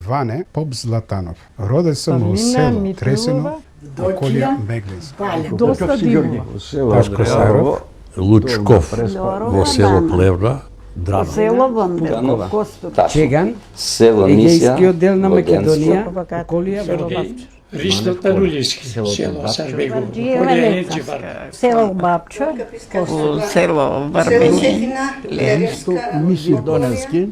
Ване Поп Златанов. Роден съм у село Тресено, околија Меглинск. Доста димува. Ташко Саров, Лучков во село Плевна, Драно. Село Вандеркова, Костур. Чеган, Село Егејски Мисија, оддел на Воденско. Македонија, околија Бабче. Ристо Тарулијски, село Сарбегово. Село Бабчо, село Варбење, Македонски,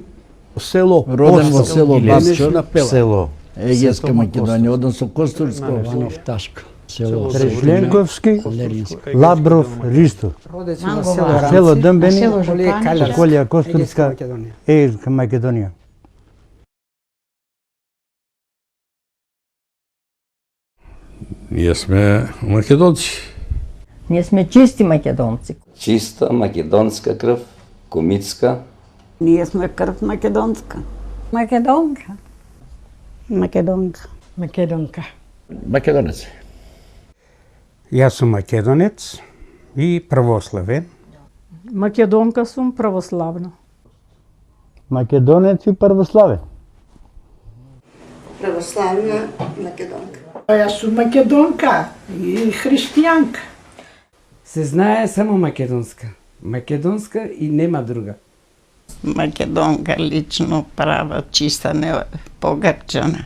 Село роден во село Бабчо, Бабчо, село Егејска Македонија, односно Костурско. Иванов Ташко. село Трежленковски, Лерински. Лабров, Ристо. Роден сум во село Рамци, Село Дъмбени, село Жупан, околија Костурска, Македонија. Егејска Македонија. Ние сме македонци. Ние сме чисти македонци. Чиста македонска крв, комитска. ние сме крв македонска. Македонка. Македонка. Македонка. Македонец. Јас сум македонец и православен. Македонка сум православна. Македонец и православен. Православна македонка. Јас сум македонка и христијанка. Се знае само македонска. Македонска и нема друга. Македонка лично права, чиста, не погрчана.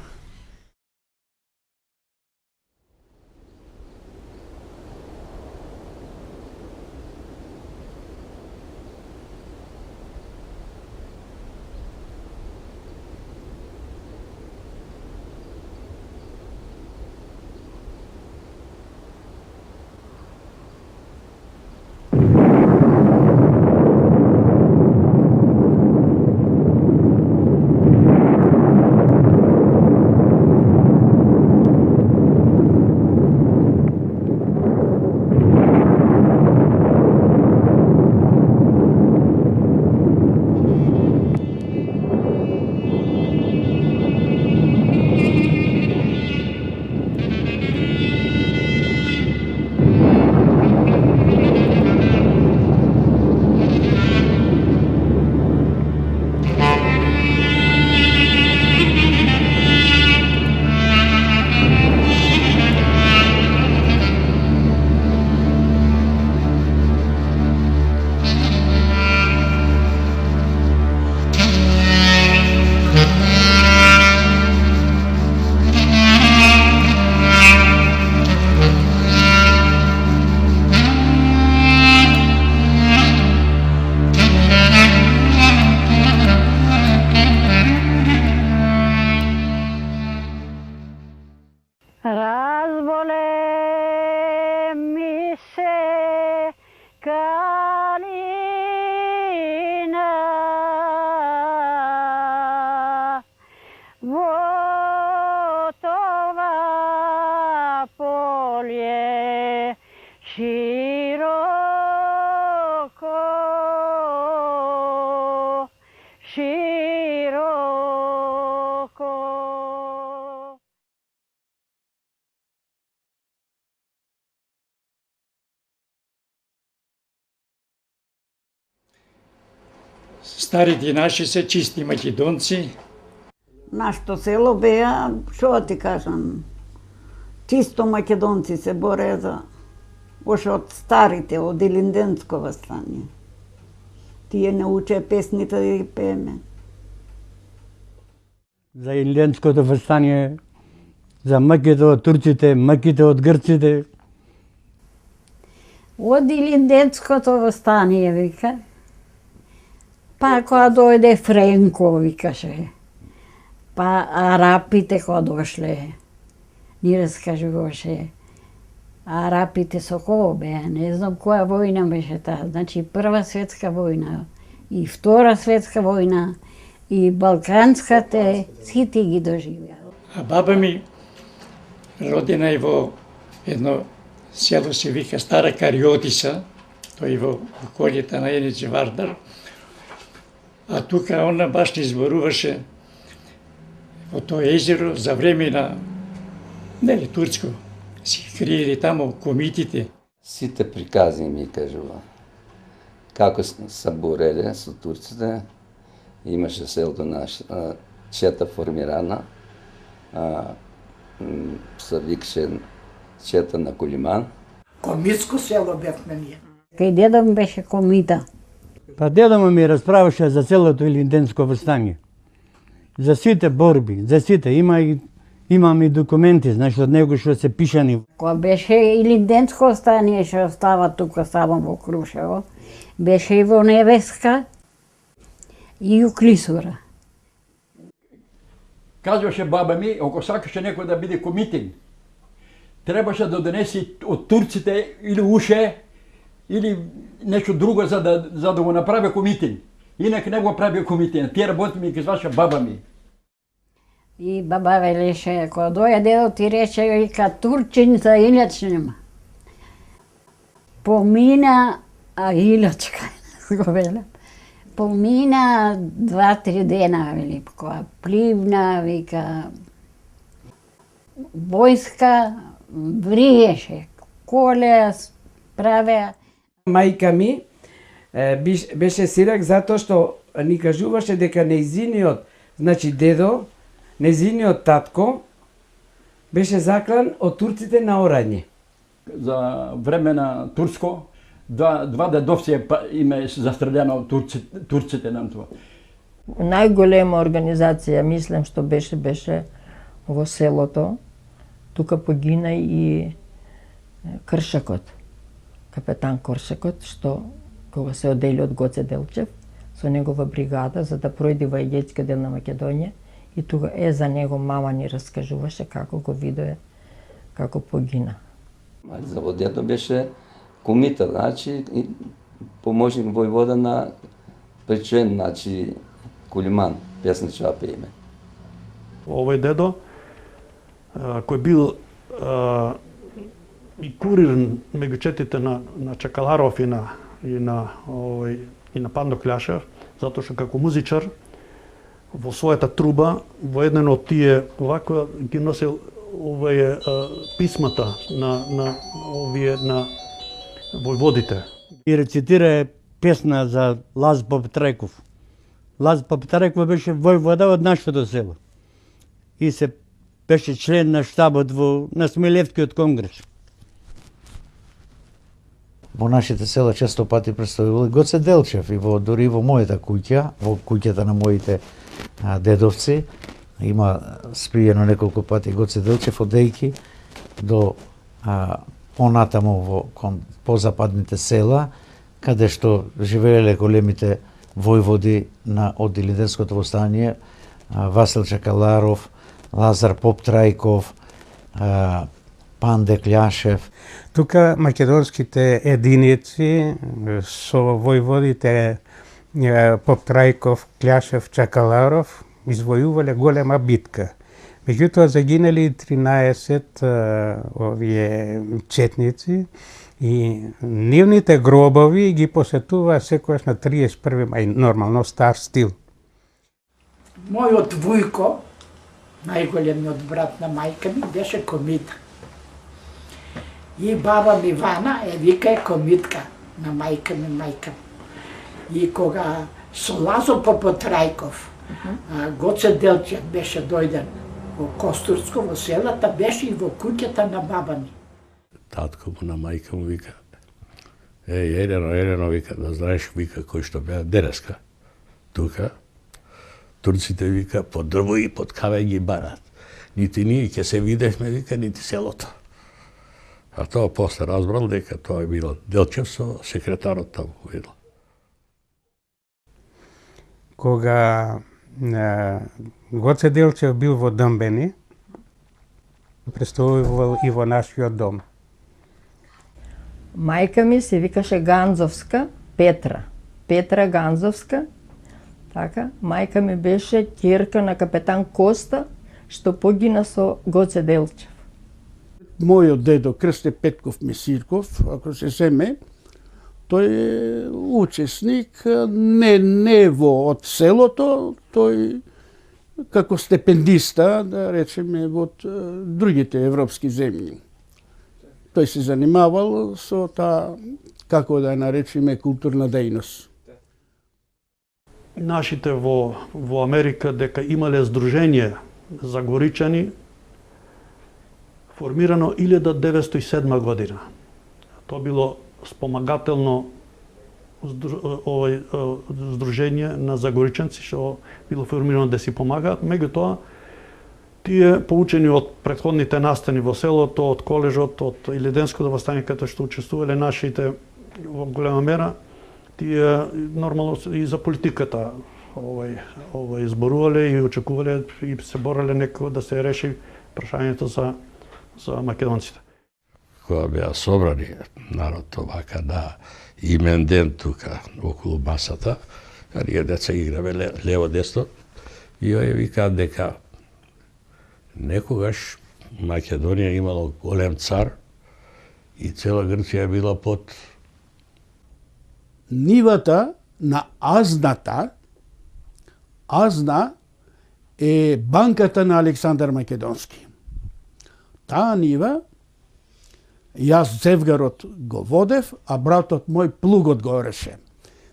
Разболе ми се калина во това поле широко, широко. Старите наши се чисти македонци. Нашето село беа, што да ти кажам, чисто македонци се боре за, още од старите, од Илинденско востание. Тие не уче песните да ги пееме. За Илинденското въстание, за мъките от турците, мъките от гърците. Од Илинденското востание, вика. Па кога дојде Френко, викаше. Па арапите кога дошле, ни раскажуваше. Арапите со кого беа, не знам која војна беше таа. Значи Прва светска војна и Втора светска војна и Балканската, сите ги доживеа. А баба ми родена е во едно село се вика Стара Кариотиса, тој во околјата на Еничи Вардар. А тука она баш не зборуваше во тоа езеро за време на нели турско. Си криели таму комитите. Сите прикази ми кажува. Како се бореле со турците, имаше селото чета формирана, се викаше чета на Колиман. Комитско село бевме ние. Кај дедо ми беше комита. Па дедо ми разправяше за целото Илинденско въстание. За сите борби, за сите. Имам и документи, значи од него што се пишани. Кога беше Илинденско стание што остава тука само во Крушево, беше и во Невеска и у Клисура. Казваше баба ми, ако сакаше некој да биде комитин, требаше да донеси од турците или уше, или нешто друго за да го направи комитин. Инак не го прави комитин. Тие работи ми казваше баба ми. И баба велеше, кога доја дедо ти рече, вика, турчин за илјач нема. Помина, а илјачка, го веле. Помина 2-3 дена, вели, кога пливна, вика, војска вриеше, коле правеа. Мајка ми беше сирак затоа што ни кажуваше дека нејзиниот, значи дедо, нејзиниот татко беше заклан од турците на Орање. За време на турско, два дедовци име застреljено од турците на тоа. Најголема организација, мислам, што беше во селото. Тука погина и Кршакот, капетан Кршакот, што кога се одели од Гоце Делчев со негова бригада за да пројде во Егејски дел на Македонија, и тука за него мама ни раскажуваше како го видое, како погина. За во дедо беше комита, значи поможник војвода на Печен, значи Колиман, песничапе име. Овој дедо кој бил и курир меѓу четите на Чакаларов и на Пандо Кљашев, затоа што како музичар во својата труба во еден од тие вако ги носил овие писмата на војводите. И рецитира песна за Лаз Поптрајков. Лаз Поптрајков беше војвода од нашето село. И се беше член на штабот на Смилевскиот конгрес. Во нашите села често пати представувал Гоце Делчев и дури во мојата куќа, во куќата на моите дедовци, има спиено неколку пати Гоце Делчев одејки до понатаму во позападните села, каде што живееле големите војводи од Илинденското востание, Васил Чакаларов, Лазар Поптрајков, Панде Кљашев. Тука македонските единици со војводите Поптрајков, Кљашев, Чакаларов извојувале голема битка. Меѓутоа загинали 13 овие четници и нивните гробови ги посетува секојаш на 31 мај, нормално стар стил. Мојот вујко, најголемиот брат на мајка ми, беше комита. И баба ми Вана вика е комитка на мајка ми. И кога со Лазо Поптрајков, Гоце Делчев беше дојден во Костурско, во селата, беше и во куќата на баба ми. Татко му на мајка му вика, Елено, вика, да знаеш, вика, кој што беа денеска. Тука, турците, вика, под дрво и под кавеј ги барат. Нити ние ќе се видевме, вика, нити селото. А тоа после разбрал дека тоа е било Делчев со секретарот таму видел. Кога Гоце Делчев бил во Дъмбени, представувал и во нашиот дом. Мајка ми се викаше Ганзовска Петра. Петра Ганзовска. Така, мајка ми беше ќерка на капетан Коста, што погина со Гоце Делчев. Мојот дедо Крсте Петков Месирков, ако се земе, тој е учесник не од селото, тој како стипендиста, да речеме, од другите европски земји. Тој се занимавал со таа, како да наречеме, културна дејност. нашите во Америка дека имале здружение за горичани формирано 1907 година. Тоа било спомагателно здружение на загоричанци што било формирано да си помагаат. Меѓутоа, тие поучени од претходните настани во селото, од колежот, од Илиденското востание каде што учествувале нашите во голема мера, тие нормално и за политиката изборувале и очекувале и се бореле некако да се реши прашањето за македонците. Кога беа собрани народ овака на имен ден тука околу масата, а ние деца играме лево-десно, и овие викаат дека некогаш Македонија имало голем цар и цела Грција била под нивата на Азна е банката на Александар Македонски. Таа нива, јас Зевгарот го водев, а братот мој плугот го ореше.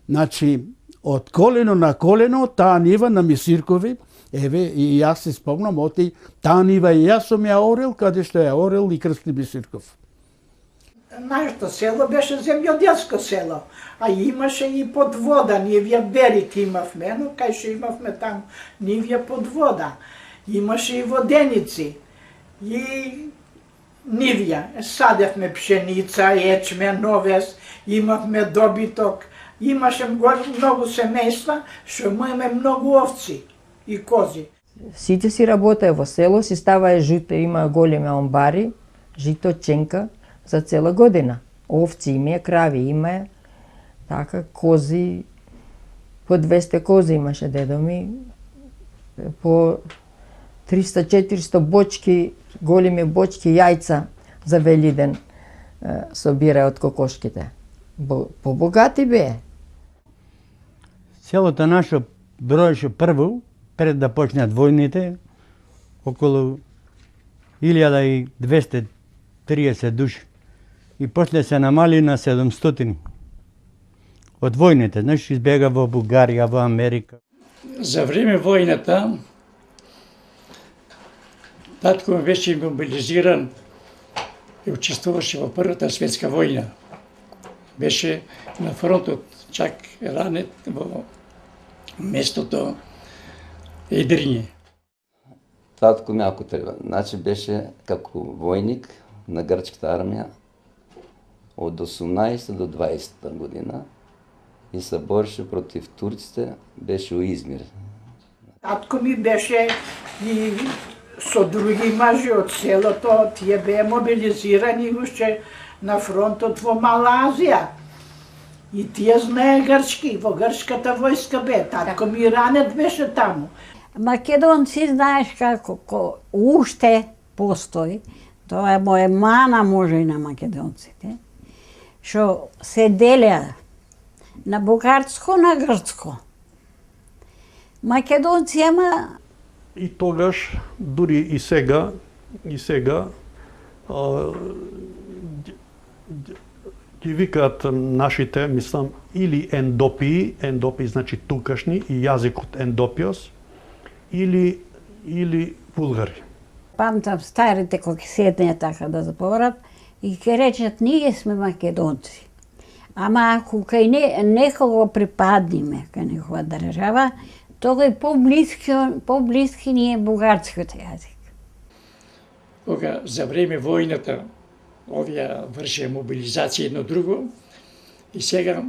Значи, од колено на колено, таа нива на Мисиркови, еве, и јас се спомнам, оти, таа нива и јас сум ја орел, каде што ја орел и Крсти Мисирков. Нашето село беше земјоделско село, а имаше и под вода, нивја берик имавме, но кај што имавме там нивја под вода. Имаше и воденици, и нивја. Садевме пшеница, ечмен, овес, имавме добиток, имаше многу семејства, што имаме многу овци и кози. Сите си работеа во село, си ставаа жито, има големи амбари, жито, ченка, за цела година. Овци имеја, крави имеја, така, кози, по 200 кози имаше дедо ми, по 300-400 бочки, големи бочки јајца за Велиден собира од кокошките. Побогати бе. Селото наше броеше прво, пред да почнат војните, околу 1230 души. И после се намали на 700 од војните. Знаеш, избега во Бугарија, во Америка. За време војната, татко ми беше мобилизиран и учествуваше во Првата светска војна. Беше на фронтот, чак ранет во местото Едриње. Татко ми ако треба, значи беше како војник на грчката армија од 18 до 20 година и се бореше против турците, беше у Измир. Татко ми беше и со други мажи од селото, тие беа мобилизирани уште на фронтот во Мала Азија. И тие знае грчки, во грчката војска бе. Татко ми ранет беше таму. Македонци, знаеш како, уште постои, тоа е моја мана може и на македонците, што се делеа на бугарско, на грцко. Македонци ама... И тогаш, дури и сега, ги викаат нашите, мислам, или ендопии значи тукашни, и јазикот ендопиос, или булгари. Памтам старите кои седнеа така да заповарат и ке речат ние сме македонци. Ама ако кај некого припадниме, кај некога држава, тога е поблиски ни е бугарскиот јазик. Кога за време војната овие вршеа мобилизација едно друго и сега,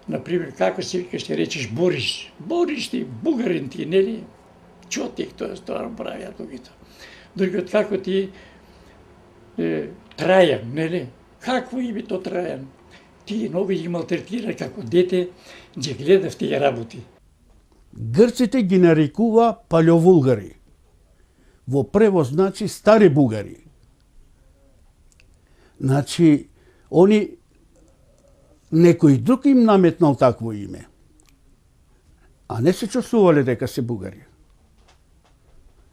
например, како се вика, ще речеш Бориш ти, бугарин ти, нели? Чотик тоа правиа другите. Другиот како ти Трајан, нели? Какво име то Трајан? Ти многу ги малтретира како дете, ги гледав тие работи. Грците ги нарекува палеовулгари. Во превод значи стари бугари. Значи, они некој друг им наметнал такво име. А не се чувствувале дека се бугари.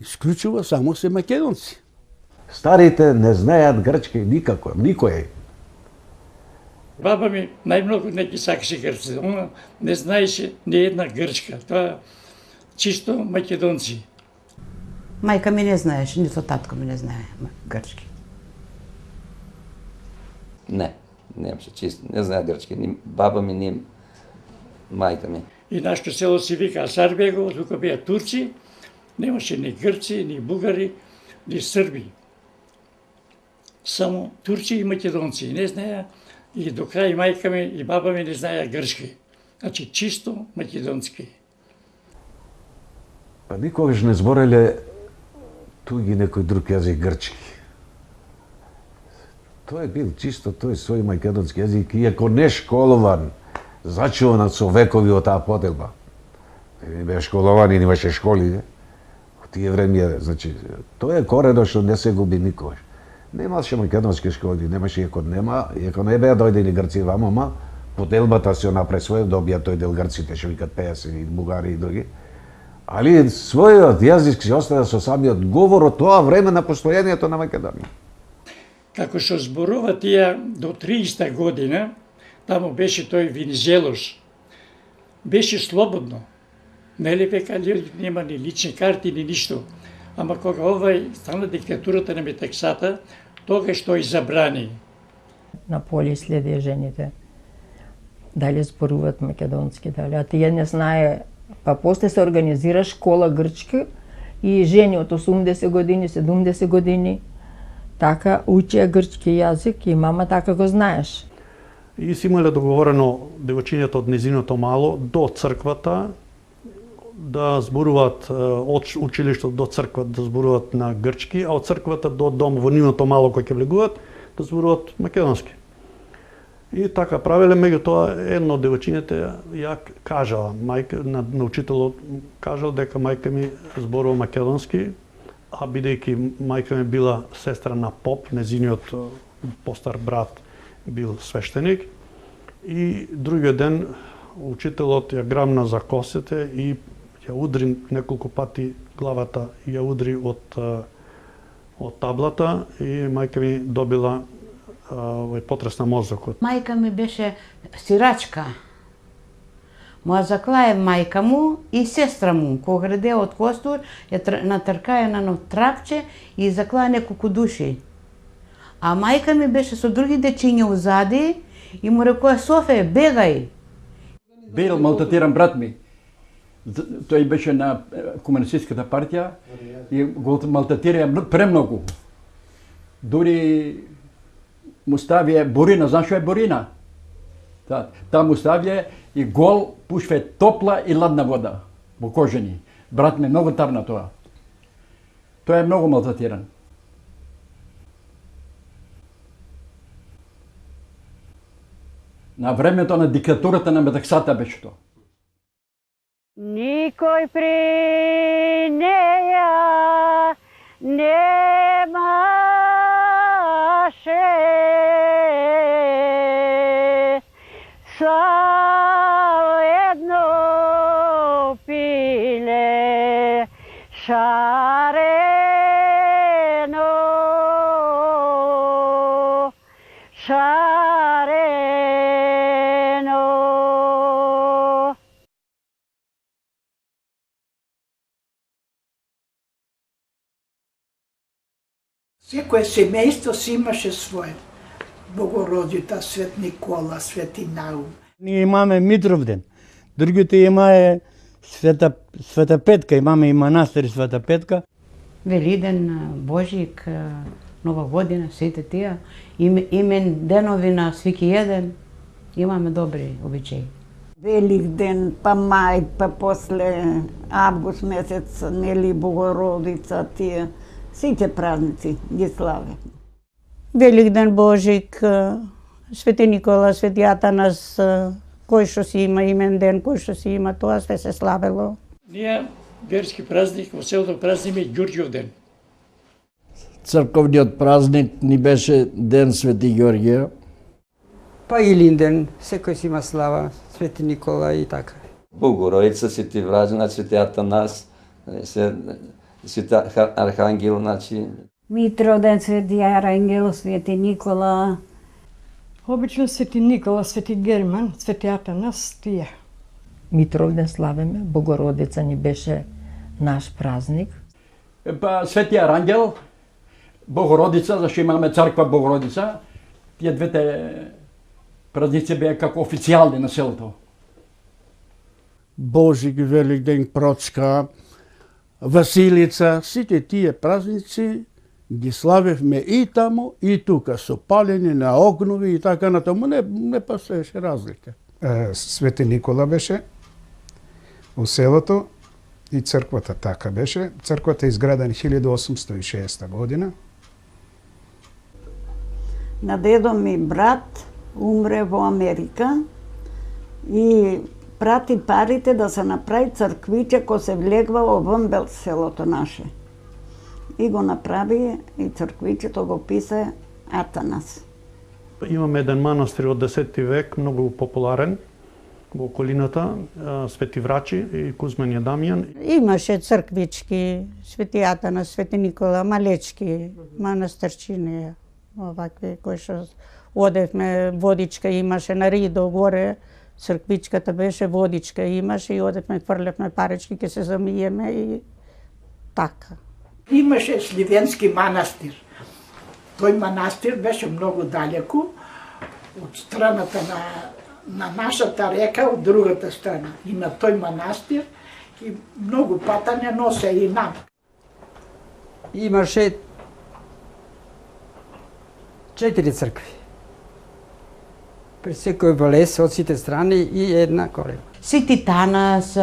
Исклучува само се македонци. Старите не знаат грчки никако, никој. Баба ми најмногу не ги сакаше грците. Она не знаеше ни една грчка. Тоа чисто македонци. Майка ми не знаеше, нито татко ми не знае грчки. Не, немаше чисто, не знае грчки. Ни баба ми, ни майка ми. И нашето село се вика Асарбегово, тука беа турци, немаше ни грци, ни бугари, ни срби. Само турци и македонци. Не знаеа, и до крај мајка ми и баба ми не знаеа грчки. Значи чисто македонски. Па никогаш не збореле туги некој друг јазик грчки. Тој бил чисто тој свој македонски јазик, иако не школован, зачуван со векови од таа поделба. Не беа школовани, немаше школи. Во тие време, значи, тоа е корено што не се губи никогаш. Немаше македонски школи, немаше, иако не беа дојдени грци вама, ама поделбата се напресвоја, добија тој дел грците, што викат пејаси и бугари и други. Али својот јазик се остава со самиот говор од тоа време на постојањето на Македонија. Како што зборува тие до 30 година, таму беше тој Венизелос, беше слободно. Нели века нема ни лични карти, ни ништо. Ама кога овај стана диктатурата на Метексата, тогаш тој забрани. На поле следеа жените. Дали зборуваат македонски, дали. А тие не знае. Па после се организира школа грчки и жени од 80 години, 70 години така учеа грчки јазик и мама така го знаеш. И си имале договорено девојчињата од низиното мало до црквата да зборуваат од училиштето до црквата да зборуваат на грчки, а од црквата до дом во нивното мало кој ќе влегуваат да зборуваат македонски. И така правеле, меѓутоа едно од девојчињата ја кажала, мајка на учителот кажал дека мајка ми зборува македонски, а бидејќи мајка ми била сестра на поп, незиниот постар брат бил свештеник, и другиот ден учителот ја грамна за косите и ја удри неколку пати главата, ја удри од таблата и мајка ми добила потрес на мозокот. Мајка ми беше сирачка. Моја заклае мајка му и сестра му, кога граде од костур, ја натркаја на едно трапче и заклае неколку души. А мајка ми беше со други дечиња узади и му рекоа: Софе, бегај. Бил малтретиран брат ми. Тој беше на комунистичката партија и го малтретираа премногу. Дури му ставија бурина, знаеш што е бурина? Та му ставија и гол пушве топла и ладна вода во кожени. Брат ми многу тарна тоа. Тој е многу малтретиран. На времето на диктатурата на Метексата беше тоа. Никој при неја немаше, само едно пиле шарено, Секој семејство си имаше своје. Богородица, Свет Никола, Свети Наум. Ние имаме Митровден. Другите имае Света Петка, имаме и манастир Света Петка. Велиден, Божик, Нова година, сите тие, имен денови на свеки еден, имаме добри обичаи. Велик ден, па мај, па после август месец, нели Богородица, тие, сите празници ги славе. Велик ден, Божик, Свети Никола, Свети Атанас, кој што си има имен ден, кој што си има, тоа све се славело. Ние верски празник во селото празниме Ѓурѓов ден. Црковниот празник ни беше Ден Свети Ѓорѓе. Па Илинден, секој си има слава, Свети Никола и така. Богородица, Свети Вражина, Свети Атанас, Свети Архангел, значи. Митровден, Свети Арангел, Свети Никола. Обично Свети Никола, Свети Герман, Свети Атанас, тие. Митровден славиме, Богородица ни беше наш празник. Па Свети Арангел, Богородица, зашто имаме црква Богородица, тие двете празници беа како официјални на селото. Божик, Великден, Процка, Василица, сите тие празници ги славевме и таму и тука, со палење на огнови и така натаму, не постоеше разлика. Свети Никола беше у селото и црквата така беше. Црквата е изградена 1806 година. На дедо ми брат умре во Америка и прати парите да се направи црквиче кој се влегва во Вмбел селото наше. И го направи и црквичето го писа Атанас. Имаме еден манастир од 10 век, многу популарен во околината, Свети Врачи и Кузман и Дамјан. Имаше црквички, Свети Атанас, Свети Никола, малечки манастирчини, овакви кои што одевме, водичка имаше на Ридо горе, црквичката беше, водичка имаше и одевме, фрлевме парички, ке се замиеме и така. Имаше Сливенски манастир. Тој манастир беше многу далеку од страната на нашата река, од другата страна. И на тој манастир и многу пата не носе и нам. Имаше 4 цркви. При секој валес од сите страни и една корена. Свети Танас,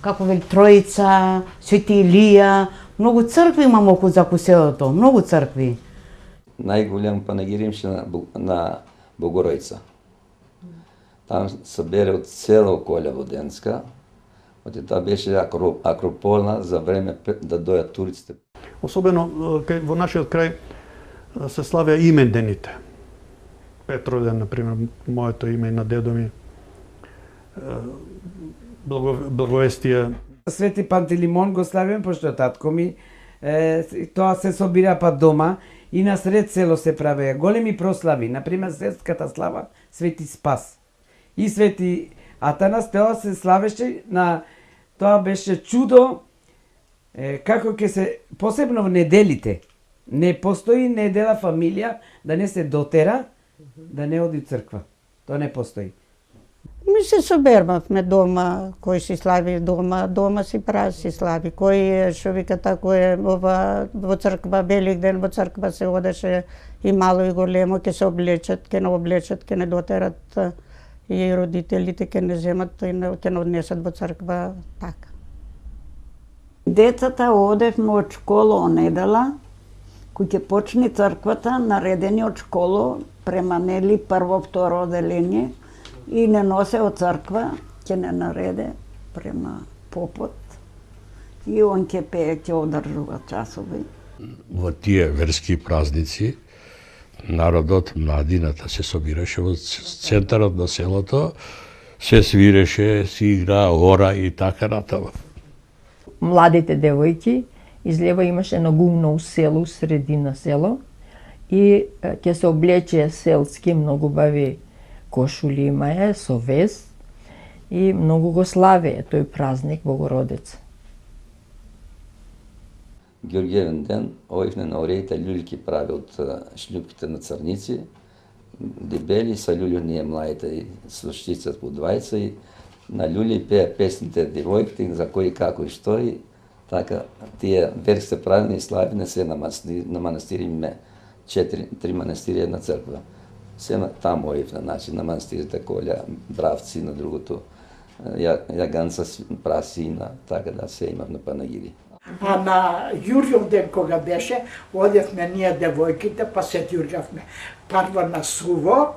како вели Троица, Свети Илија, многу цркви имам околу за селото, многу цркви. Најголем панагир имаше на Богородица. Там събере од цела околја Воденска. Таа беше акрополна за време да дојат турците. Особено во нашиот крај се славеа имендените. Петровден, например, моето име и на дедо ми. Благовестие. Свети Пантелеймон го славиме, пошто татко ми тоа се собира па дома и на сред село се правеа големи прослави. Например, светската слава Свети Спас. И Свети Атанас, тоа се славеше на... Тоа беше чудо како ќе се... Посебно в неделите. Не постои недела фамилија да не се дотера, да не оди црква. Тоа не постои. Ми се собермавме дома, кој си слави дома си прави си слави. Кој што вика тако е во црква Великден, во црква се одеше и мало и големо, ќе се облечат, ќе не облечат, ќе не дотерат и родителите ќе не земат, ќе не однесат во црква така. Децата одевме од школа онедела, кој ќе почне црквата, наредени од школа, преманели прво, второ оделение и не носе од црква, ќе не нареде према попот и он ќе пее, ќе одржува часови. Во тие верски празници народот, младината се собираше во центарот на селото, се свиреше, се игра ора и така натаму. Младите девојки, излева имаше едно гумно село, средина село, и ќе се облече селски, многу бави кошули имае, со вест, и многу го славее тој празник Богородица. Георгиевен ден, овивне на ореите люлјки прави од шлюпките на црници, дебели са люлју ние младите и слушчицат по двајца и на люлји пеа песните девојките за кој како и што и така тие верските празни и славине се на манастири име 3 манастири една црква. Се таму овивне, значи на манастирите Колја, Бравци, на другото Јаганца, Прасина, така да се имав на панагири. А на Јурјов ден кога беше, одевме ние девојките, па се ѓурѓавме. Прво на Суво,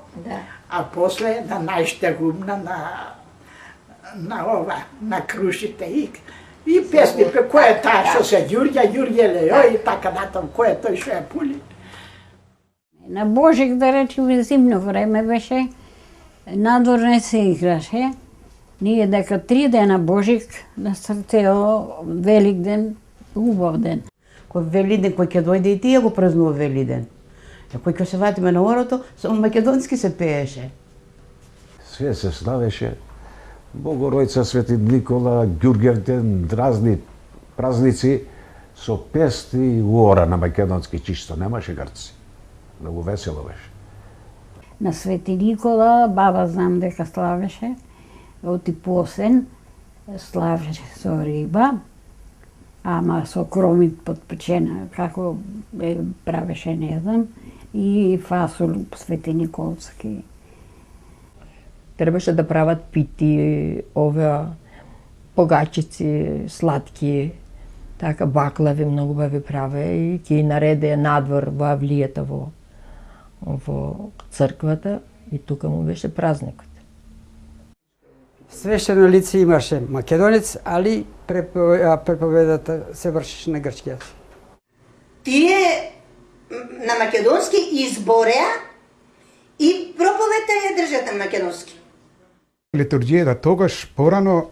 а после на најштегумна на Крушите и песни, кој е таа што се ѓурѓа, ѓурѓеле, и така натам, кој е тој што ја пули. На Божик, да речеме, зимно време беше, надвор не се играше. Ние дека 3 дена Божик, на цел Великден, убав ден. Кој Велиден, кој ќе дојде и тие го празнува Велиден. Кој ќе се вратиме на орото, само македонски се пееше. Све се славеше. Богородица, Свети Никола, Ѓурѓевден, разни празници со песни уора на македонски, чисто немаше грци. Многу весело беше. На Свети Никола баба знам дека славеше, оти посен славеше со риба, ама со кромит подпечена, како правеше, не знам, и фасол Свети Николски. Требаше да прават пити, оваа погачици, сладки, така баклави многу бави праве и ќе нареде надвор во авлијата во црквата и тука му беше празникот. Свештено лице имаше македонец, али преповедата се вршеше на грчки јазик. Тие на македонски избореа и проповедта ја држат на македонски. Литургијата тогаш порано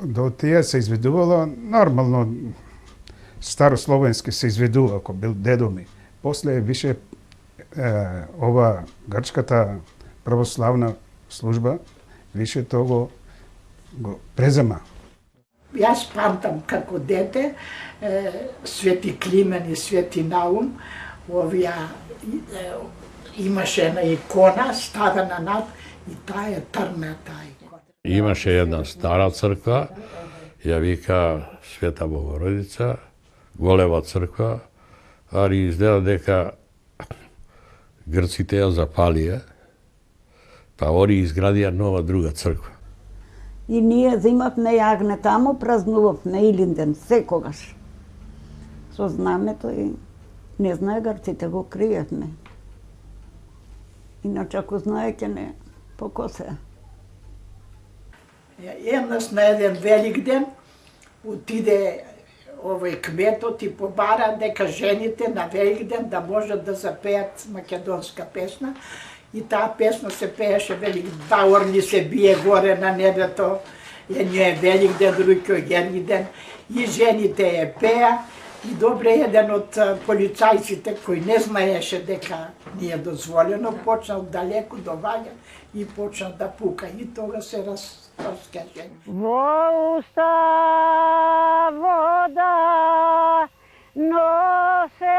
до тие се изведувало нормално старословенски се изведува, ако бил дедо ми. После више ова грчката православна служба више того го презема. Јас памтам како дете Свети Климен и Свети Наум, овија имаше една икона ставена над и таа е трна таа икона. Имаше една стара црква, ја вика Света Богородица, голема црква, али изгледа дека грците ја запалија, па они изградија нова друга црква. И ние зимавме јагне таму, празнувавме Илинден секогаш. Со знамето и не знае грците, го криевме. Иначе ако знае ќе не покосе. Еднаш на еден велик ден отиде овој кметот и побара дека жените на велик ден да можат да запеат македонска песна. И таа песна се пееше велик, два орли се бие горе на небето, едниот е велик ден, другиот герги ден, и жените ја пеа. И добре еден од полицајците кој не знаеше дека не е дозволено, почнал далеку доваѓа и почнал да пука. И тога се раскаже. Во уста вода носеше,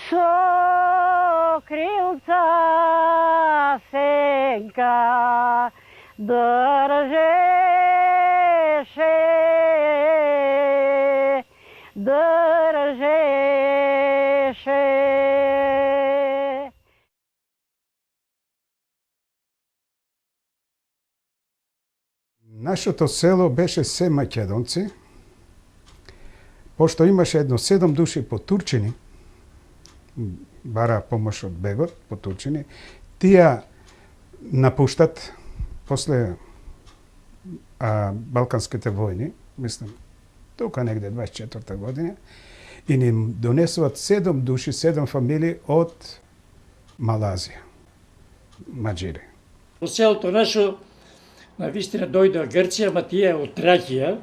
со крилца сенка држеше. Нашето село беше се македонци, пошто имаше едно 7 души потурчени, бара помош од бегот, потурчени, тие напуштат после Балканските војни, мислам, тука негде 24-та година, и ни донесуват 7 души, 7 фамилии од Малазија, маџири. Во селото нашо, на вистина дојдоа Грција, ама тие од Тракија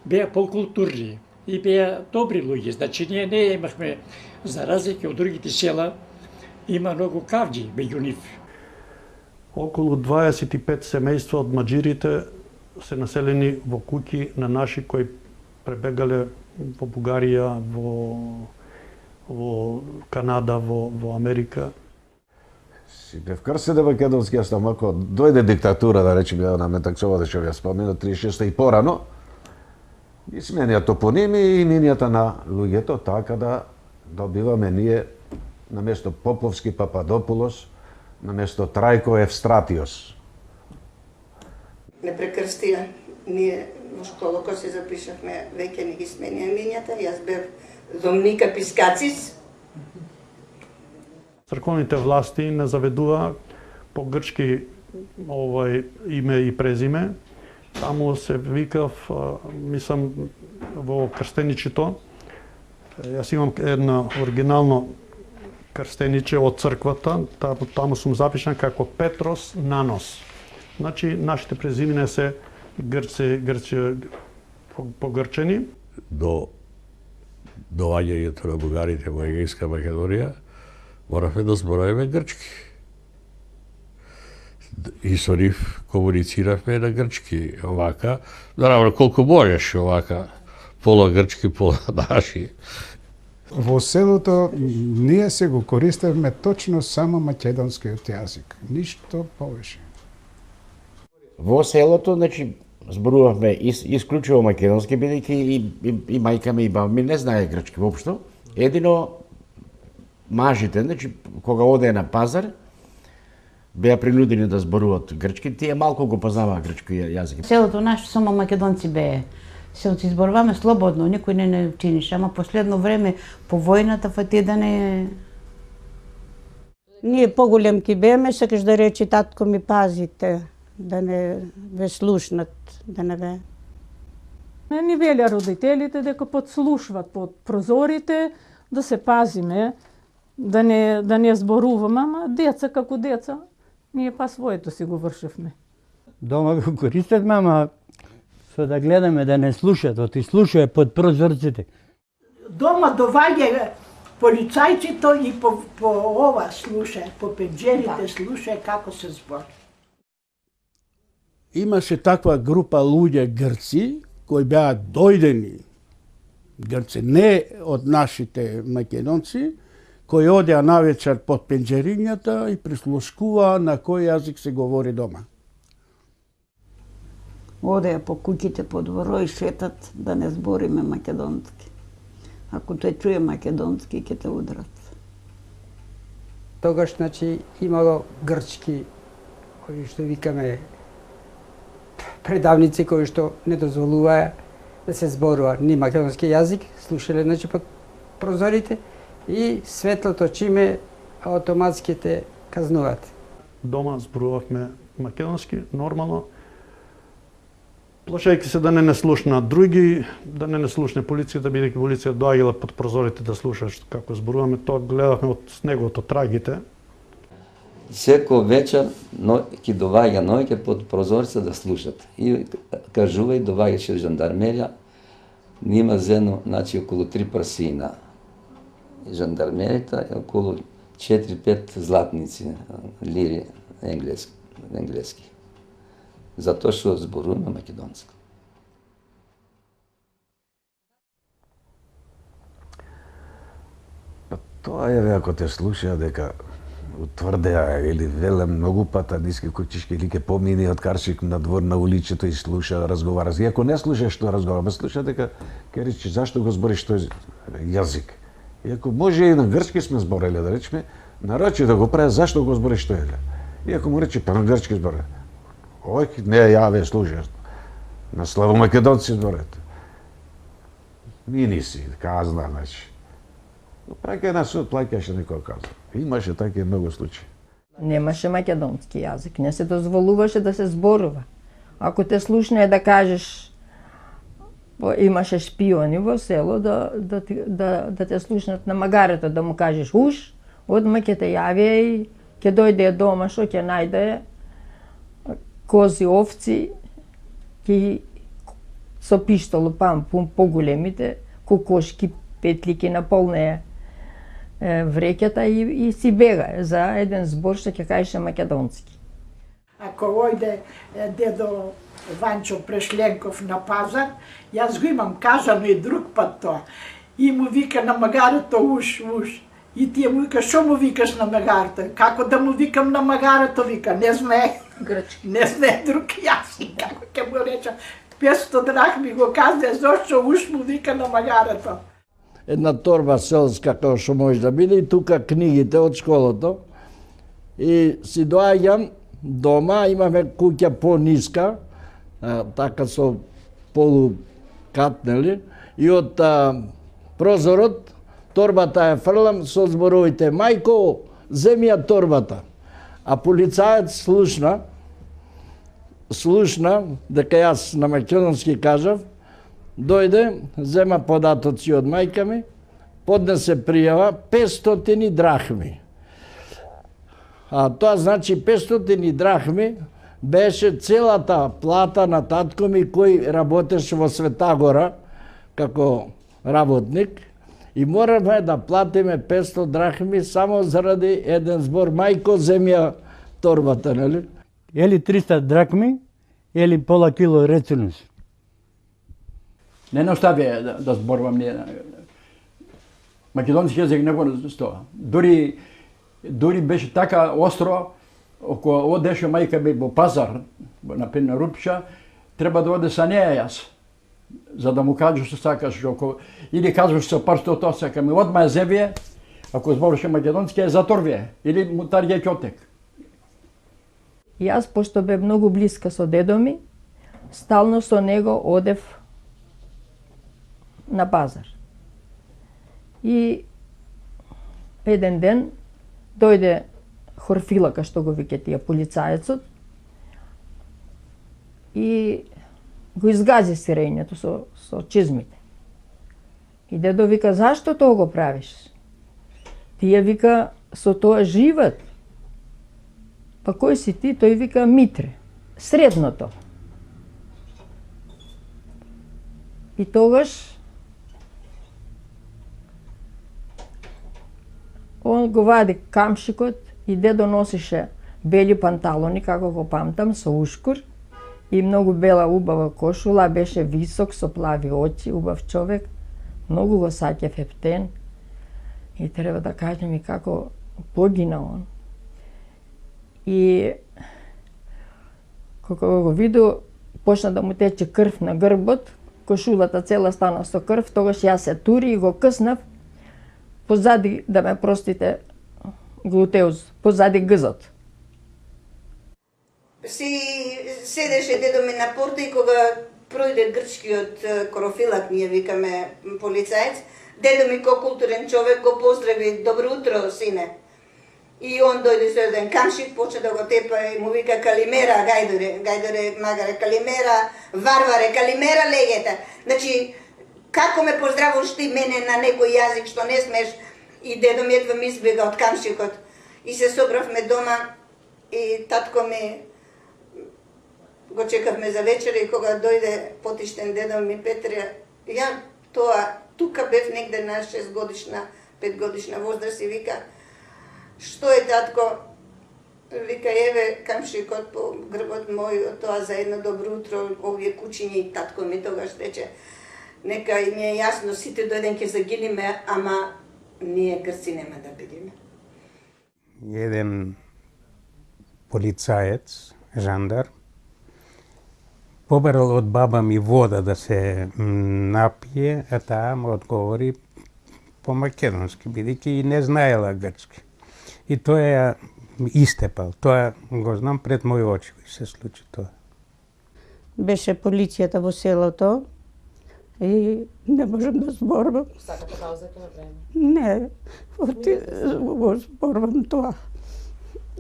беа покултурни и беа добри луѓе. Значи, ние не имахме, за разлика од другите села, има многу кавџи меѓу нив. Околу 25 семејства од маџирите се населени во куќи на наши кои пребегале во Бугарија, во Канада, во Америка. Си бев крстен македонски, јас таму, ако дојде диктатура, да речеме, на Метакцова, да ќе ја спомену, 36 и порано, ги сменија топоними и имињата на луѓето, така да добиваме ние, на место Поповски Пападопулос, на место Трајко Евстратиос. Не прекрстија. Ние во школа, кога се запишавме, веќе не ги сменија имињата. Јас бев Домника Пискацис. Црковните власти не заведува по грчки име и презиме. Таму се викав, мислам, во крстеничето. Јас имам едно оригинално крстениче од црквата, таму сум запишан како Петрос Нанос. Значи, нашите презимена се погрчени. До доаѓањето на бугарите во Егејска Македонија, моравме да зборуваме грчки. И со нив комунициравме на грчки, овака, наравно колку можеш овака, пола грчки, пола наши. Во селото ние се го користевме точно само македонскиот јазик, ништо повеќе. Во селото, значи, зборувавме исклучиво македонски, бидејќи и мајка ми и баба ми не знае грчки воопшто. Едино мажите, значи, кога оде на пазар, беа принудени да зборуваат грчки, тие малку го познаваа грчки јазик. Селото наше само македонци бее. Се изборуваме слободно, никој не чинише, ама последно време по војната фати да не... Ние поголемки беме, сакаш да речи татко ми пазите, да не ве слушнат, да не ве... Не ни велја родителите дека подслушват под прозорите, да се пазиме, да не зборуваме, ама деца како деца, ние па своето си го вршевме. Дома го користевме, ама со да гледаме да не слушат, оти слушае под прозорците. Дома доваѓа полицајците и по ова слуша, по пенџерите слуша како се збори. Имаше таква група луѓе грци кои беа дојдени грци, не од нашите македонци, кои одеа навечер под пенџерињата и прислушкуваа на кој јазик се говори дома. Одеа по куќите по дворо и шетат да не збориме македонски. Ако те чуе македонски, ќе те удрат. Тогаш, значи, имало грчки, кои што викаме предавници, кои што не дозволуваа да се зборува ни македонски јазик, слушале, значи, под прозорите и светлото чиме автоматски те казнуваат. Дома зборувавме македонски, нормално, плашајќи се да не слушна други, да не слушне полицијата, бидејќи полицијата доаѓала под прозорите да слуша како зборуваме, тоа гледавме од снегот, од трагите. Секој вечер ќе доваѓа ноќе под прозорица да слушат. И кажува и доваѓаше жандармерија, нима зено, значи околу 3 прсина. Жандармеријата е околу 4-5 златници, лири енглески. Затоа што зборуваме македонски. Тоа е ако те слуша дека утврдеа или веле многу пата ниски кучишки или ке помини од каршик на двор на уличето и слуша, разговара. И ако не слушаш што разговара, слуша дека ке речи зашто го збориш тој јазик. И ако може и на грчки сме збореле, да речеме, нарочи да го прави зашто го збориш тој јазик. И ако му рече па на грчки зборе. Ој, не ја ве слушаш. На славомакедонци зборете. Мини си, казна, значи. Праќај на суд, плаќаше некој каза. Имаше такива многу случаи. Немаше македонски јазик, не се дозволуваше да се зборува. Ако те слушне да кажеш, имаше шпиони во село, да те слушнат на магарето, да му кажеш уш, одма ќе те јави и ќе дојде дома, што ќе најде кози, овци, ки со пиштол пам поголемите, кокошки, петлики наполнеа вреќата и си бега за еден збор што ќе кажеше македонски. Ако ојде дедо Ванчо Прешленков на пазар, јас го имам кажано и друг пат тоа. И му вика на магарето уш. И тие му вика, шо му викаш на магарето? Како да му викам на магарето, вика, не знае. Грчки. Не знае друг јазик, како ќе му речам. 500 драхми го каза, зошто уш му вика на магарето. Една торба селска, како што може да биде, и тука книгите од школото. И си доаѓам дома, имаме куќа по-ниска, така со полукат, нели? И од прозорот торбата ја фрлам со зборовите мајко, земи ја торбата. А полицајот слушна дека јас на македонски кажав, дојде, зема податоци од мајка ми, поднесе пријава 500 драхми. А тоа значи 500 драхми беше целата плата на татко ми кој работеше во Светагора како работник И мораме да платиме 500 драхми само заради еден збор мајко земја торбата, нели? Или 300 дракми, или пола кило рецинус. Не остави да зборувам ние. Македонски јазик не го стоа. Дури беше така остро, ако одеше мајка ми во пазар, например на Рупча, треба да оде са неја јас. За да му кажеш што сакаш, или кажеш со прстот осака ми одма зевие, ако збореше македонски, заторвие, или му тарге ќотек. Јас, пошто бе многу блиска со дедо ми, стално со него одев на пазар. И еден ден дојде Хорфилака, што го вике тие, полицаецот, и го изгази сирењето со чизмите. И дедо вика, зашто тоа го правиш? Тие вика, со тоа живот. Па кој си ти? Тој вика, Митре, средното. И тогаш он го вади камшикот и дедо носише бели панталони, како го памтам, со ушкур и многу бела убава кошула, беше висок, со плави очи, убав човек, многу го саќав ептен и треба да кажем и како погина он. И кога го виду, почна да му тече крв на грбот, кошулата цела стана со крв, тогаш јас се тури и го къснав позади, да ме простите, глутеуз, позади гзот. Си седеше дедо ми на порта и кога пројде грчкиот корофилак, ние викаме полицаец, дедо ми ко културен човек го поздрави, добро утро, сине. И он дојде со еден камшик, почна да го тепа и му вика калимера, гајдоре, магаре, калимера, варваре, калимера, легета. Значи, како ме поздравуваш ти мене на некој јазик што не смеш? И дедо ми едва ми избега од камшикот. И се собравме дома и татко ми го чекавме за вечера и кога дојде потиштен дедо ми Петре, ја тука бев негде на 6 годишна, 5 годишна возраст и вика, што е татко? Вика, еве камшикот по грбот мој, тоа за едно добро утро, овие кучиња и татко ми тогаш рече, нека и ми е јасно, сите до еден ќе загиниме, ама ние грци нема да бидеме. Еден полицаец, жандар, побарал од баба ми вода да се напие, а таа му одговори по македонски, бидејќи и не знаела грчки. И тоа ја истепал, тоа го знам пред мои очи се случи тоа. Беше полицијата во селото и не можам да зборувам. Сакате да узете време? Не, го зборувам тоа.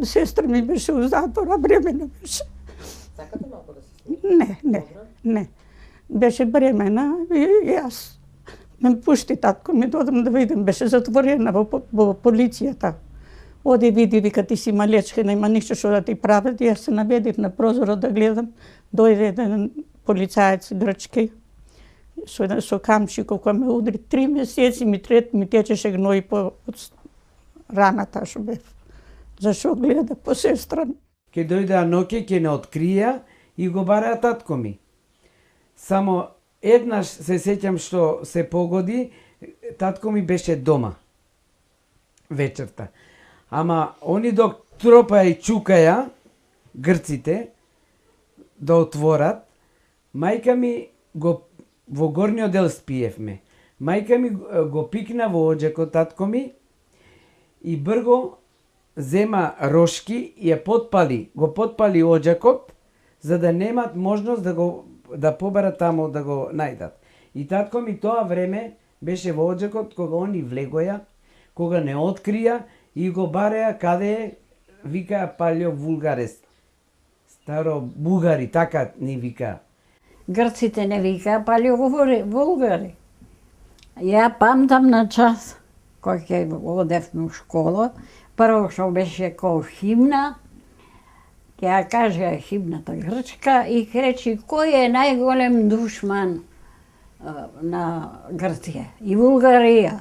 Сестра ми беше у затвора, бремена беше. Сакате малку да се Не. Беше бремена и јас ме пушти татко ми додам да видим, беше затворена во полицијата. Оди види, вика, ти си малечка, нема ништо што да ти прават. Јас се наведив на прозорот да гледам. Дојде еден полицаец грчки со камшик кој ме удри. 3 месеци ми течеше гној по раната што бев. Зашо гледа по сестра? Ке дојде Аноке, ке не открија и го бараа татко ми. Само еднаш се сеќам што се погоди, татко ми беше дома вечерта. Ама они док тропаја и чукаја, грците, да отворат, мајка ми во горниот дел спиевме. Мајка ми го пикна во оџакот татко ми и брго зема рошки и ја го потпали оџакот, за да немат можност да побарат тамо да го најдат. И татко ми тоа време беше во оџакот кога они влегоја, кога не открија и го бареа каде е, вика палјо вулгарес. Старо бугари, така ни вика. Грците не вика палјо вулгари. Ја памтам на час, кој ќе одевме у школа, прво што беше кој химна, ќе ја каже химната грчка и речи кој е најголем душман на Грција и Булгарија.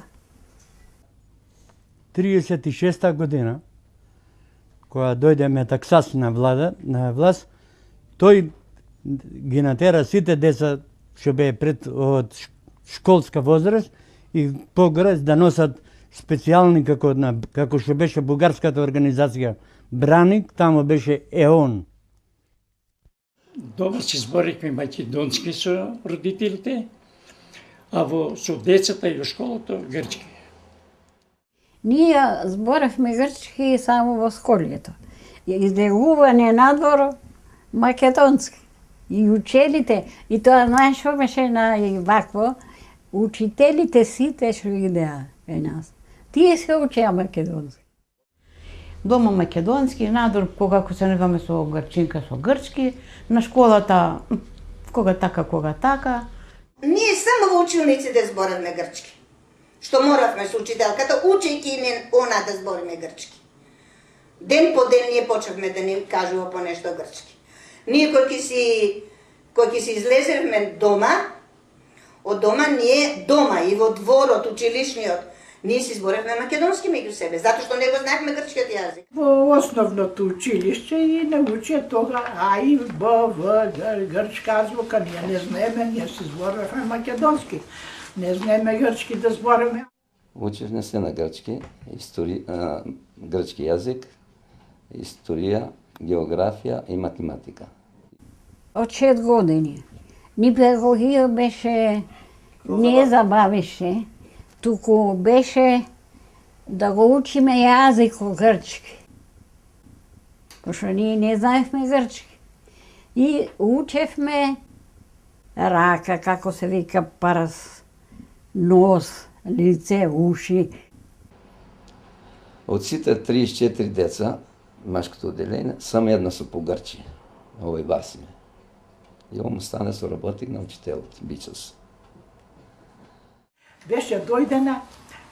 36-та година, кога дојде Метаксас на власт, тој ги натера сите деца што беа пред од школска возраст и погрес да носат специјални како што беше бугарската организација Браник, тамо беше ЕОН. Дома си зборихме македонски со родителите, а со децата и во школата грчки. Ние зборевме грчки само во школието. Излегување надвор македонски. И учелите, и тоа знаеш што беше на вакво, учителите сите што идеа кај нас. Тие се учеа македонски. Дома македонски, надвор кога се негаме со грчинка со грчки, на школата кога така. Ние само во училниците зборавме грчки. Што моравме со учителката, учејќи она да збориме грчки. Ден по ден ние почнавме да ни кажува по нешто грчки. Ние кој ќе си излезевме дома, од дома ние дома и во дворот училишниот, ние си зборевме македонски меѓу себе, затоа што не го знаевме грчкиот јазик. Во основното училиште и научија тога А и Б, В, грчка азбука, ние не знаеме, ние си зборевме македонски. Не знаеме грчки да збореме. Учевме се на грчки, грчки јазик, историја, географија и математика. Од 6 години. Ни педагогија беше, не забавеше, туку беше да го учиме јазикот грчки. Пошто ние не знаевме грчки. И учевме рака, како се вика, прс, нос, лице, уши. Од сите 34 деца, машкото одделение, само една се погрчи, овој Василе. И он стане со работник на учителот, Бичос. Беше дојдена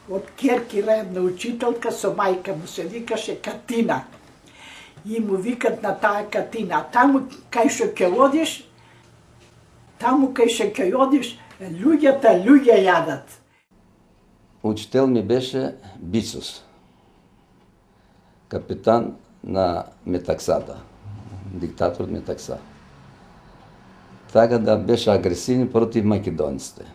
од Керкира една учителка со мајка му, се викаше Катина. И му викат на таа Катина, таму кај што ќе одиш, луѓе јадат. Учител ми беше Бичос, капитан на Метаксата, диктатор Метакса. Така да беше агресивен против македонците.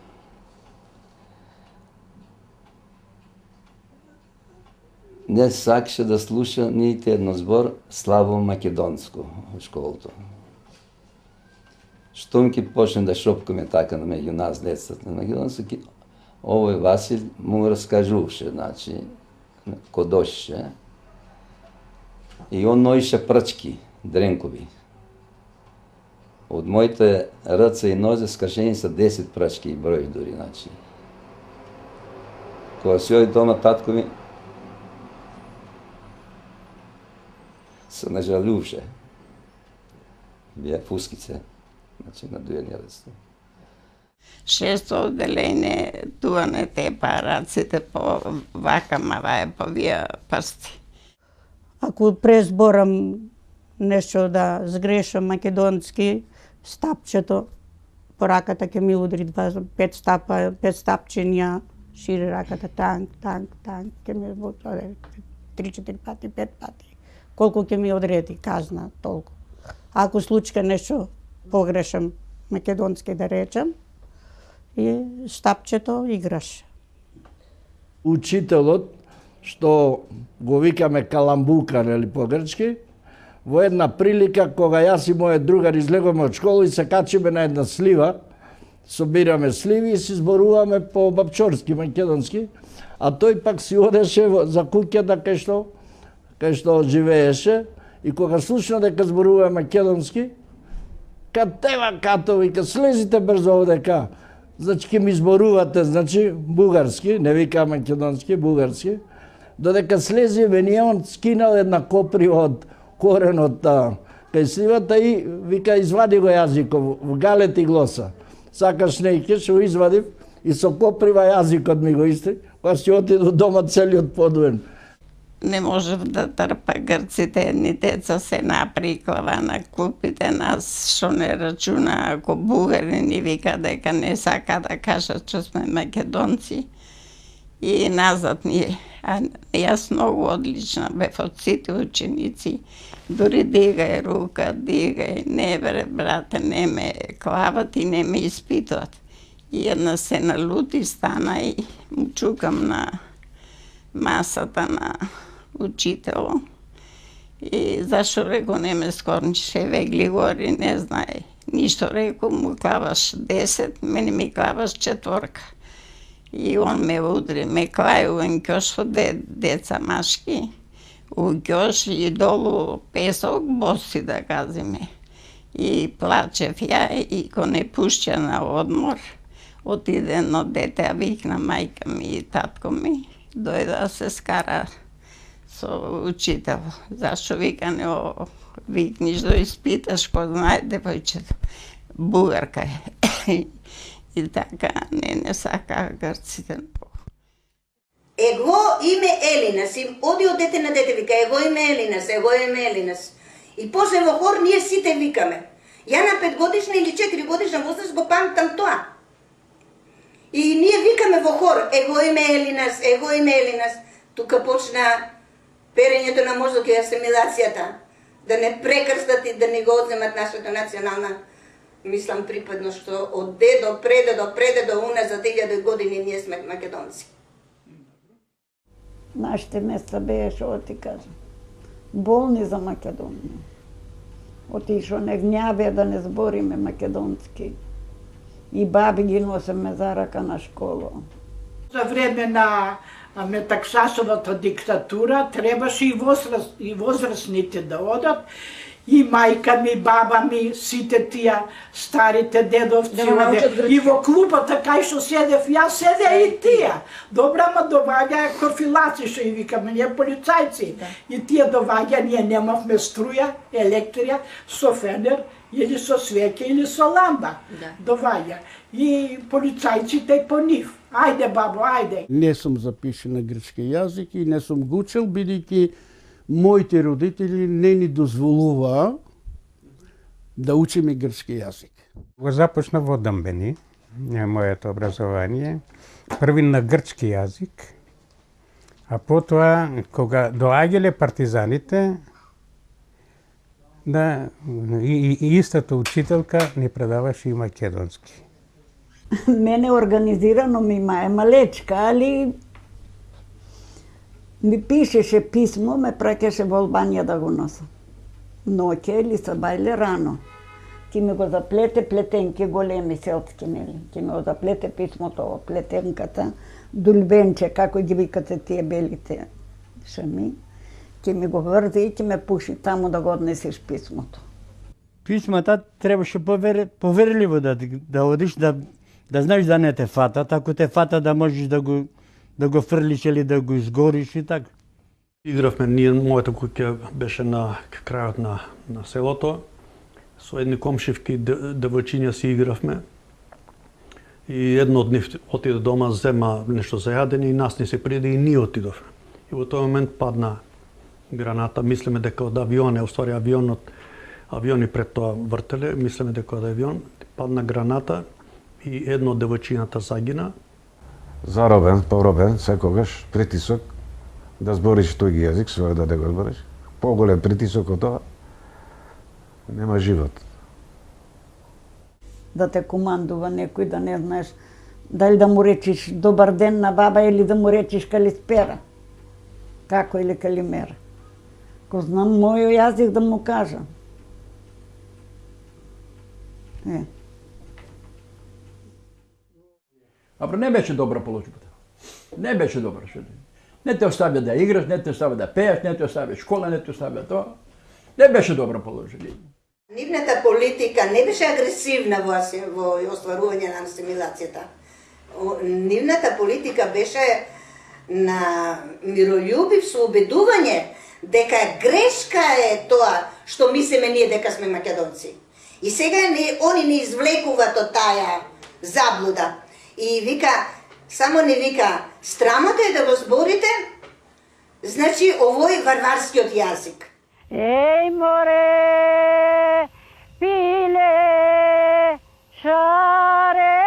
Не сакаше да слуша нити едно збор слабо македонско во школото. Штом ќе почне да шопкаме така меѓу нас децата на македонски, овој Васил му раскажуваше, значи, ко доше. И он ноише прачки, дренкови. Од моите ръце и нозе скашени са 10 прачки и број дури, значи. Кога си оди дома, татко ми се нажалуваше. Бија фускице, значи на дујање ръце. 6 одделение, туа не те раците по вака маваја по вија прсти. Ако презборам нешто да сгрешам македонски, стапчето по раката ќе ми удри 5 стапчиња, шири раката, танк, ќе ми одреди 3-4 пати, 5 пати. Колку ќе ми одреди казна, толку. Ако случка нешто погрешам македонски да речам, и стапчето играш. Учителот, што го викаме каламбука, нели по грчки, во една прилика кога јас и мојот другар излегуваме од школа и се качиме на една слива, собираме сливи и си зборуваме по бапчорски, македонски, а тој пак си одеше за куќата кај што живееше и кога слушна дека зборуваме македонски, катева като, вика, слезите брзо овдека. Значи, ке ми зборувате, значи, бугарски, не вика македонски, бугарски. Додека слезиме, ние он скинал една коприва од коренот кај сливата и вика, извади го јазикот, в галет и глоса. Сакаш нејке, што извадив и со коприва јазикот ми го истри, па си отиду дома целиот подуен. Не можев да трпа грците, едни деца се наприклава на клупите нас, што не рачуна, ако бугари ни вика дека не сака да кажат што сме македонци. И назад ни А јас многу одлична бев од сите ученици. Дури дигај рука, дигај, не бре, брате, не ме клават и не ме испитуват. И една се налути, стана и му чукам на масата на учител. И зашо реко не ме скорниче, вегли гори, не знае. Ништо реко, му клаваш 10, мене ми клаваш 4. И он ме удри, ме клај у енкјош со деца машки. У ѓош и долу песок, боси да казиме. И плачев ја и ко не пушќа на одмор, отиде едно дете, а викна мајка ми и татко ми, дојде да се скара со учител. Зашо вика не викниш да испиташ, ко знае девојчето. Бугарка е. И така, не сака грците. Его име Елинас, им оди од дете на дете, вика, его име Елинас, его име Елинас. И после во хор ние сите викаме. Ја на 5 годишна или 4 годишна возраст го памтам тоа. И ние викаме во хор, его име Елинас, его име Елинас. Тука почна перењето на мозок и асимилацијата. Да не прекрстат и да не го одземат нашата национална, мислам, припадност, што од дедо, предедо, уназад 1000 години ние сме македонци. Нашите места беа, што ти кажам, болни за Македонија. Отишо не гнјаве да не збориме македонски. И баби ги носеме за рака на школа. За време на Метаксасовата диктатура требаше и возрастните да одат. И мајка ми, баба ми, сите тие старите дедовци оде. И во клупата кај што седев, јас седеа и тие. Добра, ма доваѓаа корфилаци, што и викаме, ние полицајци. И тие доваѓа, ние немавме струја, електрија, со фенер, или со свеќе, или со ламба. Доваѓа. И полицајците по нив. Ајде, бабо, ајде. Не сум запишен на грчки јазик и не сум го учел, бидејќи моите родители не ни дозволуваа да учиме грчки јазик. Го започна во Дамбени, моето образование, први на грчки јазик, а потоа, кога доаѓале партизаните, и истата учителка ни предаваше и македонски. Мене организирано ми маја малечка, али ми пишеше писмо, ме праќаше во Албанија да го носам. Ноќе или са бајле рано. Ки ми го заплете плетенки големи селски, нели? Ки ми го заплете писмото во плетенката, дульбенче, како ги викате тие белите шами. Ки ми го врзи и ки ме пуши таму да го однесеш писмото. Писмата требаше поверливо да одиш, да знаеш да не те фатат, ако те фатат да можеш да го фрлиш или да го изгориш и така. Игравме, мојата куќа беше на крајот на селото. Со едни комшивки девојчиња си игравме. И едно од нив отиде дома, зема нешто за јадење и нас не се приди и ние отидовме. И во тој момент падна граната. Мислиме дека од авион, уствари авиони пред тоа вртеле, мислиме дека од авион. Падна граната и едно од девојчињата загина. Заробен, поробен, секогаш, притисок, да збориш тој јазик, свој да го збориш. Поголем притисок од тоа, нема живот. Да те командува некој, да не знаеш дали да му речиш добар ден на баба или да му речиш калиспера. Како или калимера. Ко знам мојот јазик да му кажам. Абро не беше добра положбата. Не беше добра. Не те оставя да играш, не те оставя да пееш, не те оставя школа, не те оставя тоа. Не беше добра положба. Нивната политика не беше агресивна во остварување на асимилацијата. Нивната политика беше на мирољубив со убедување дека грешка е тоа што мислиме ние дека сме македонци. И сега они не извлекуваат од таа заблуда. И вика, само не вика, страмота е да го зборите, значи овој варварскиот јазик. Ей море, пиле, шарено,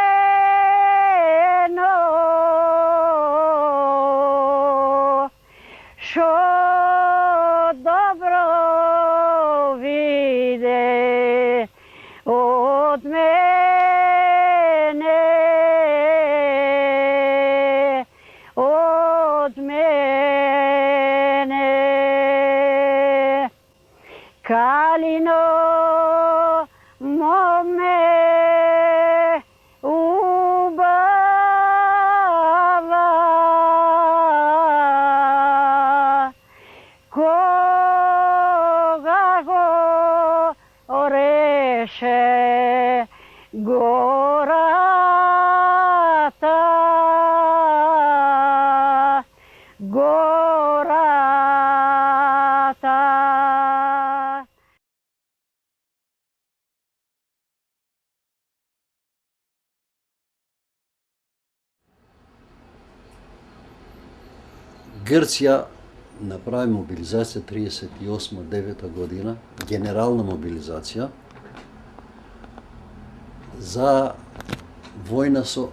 Грција направи мобилизација 38-9 година, генерална мобилизација за војна со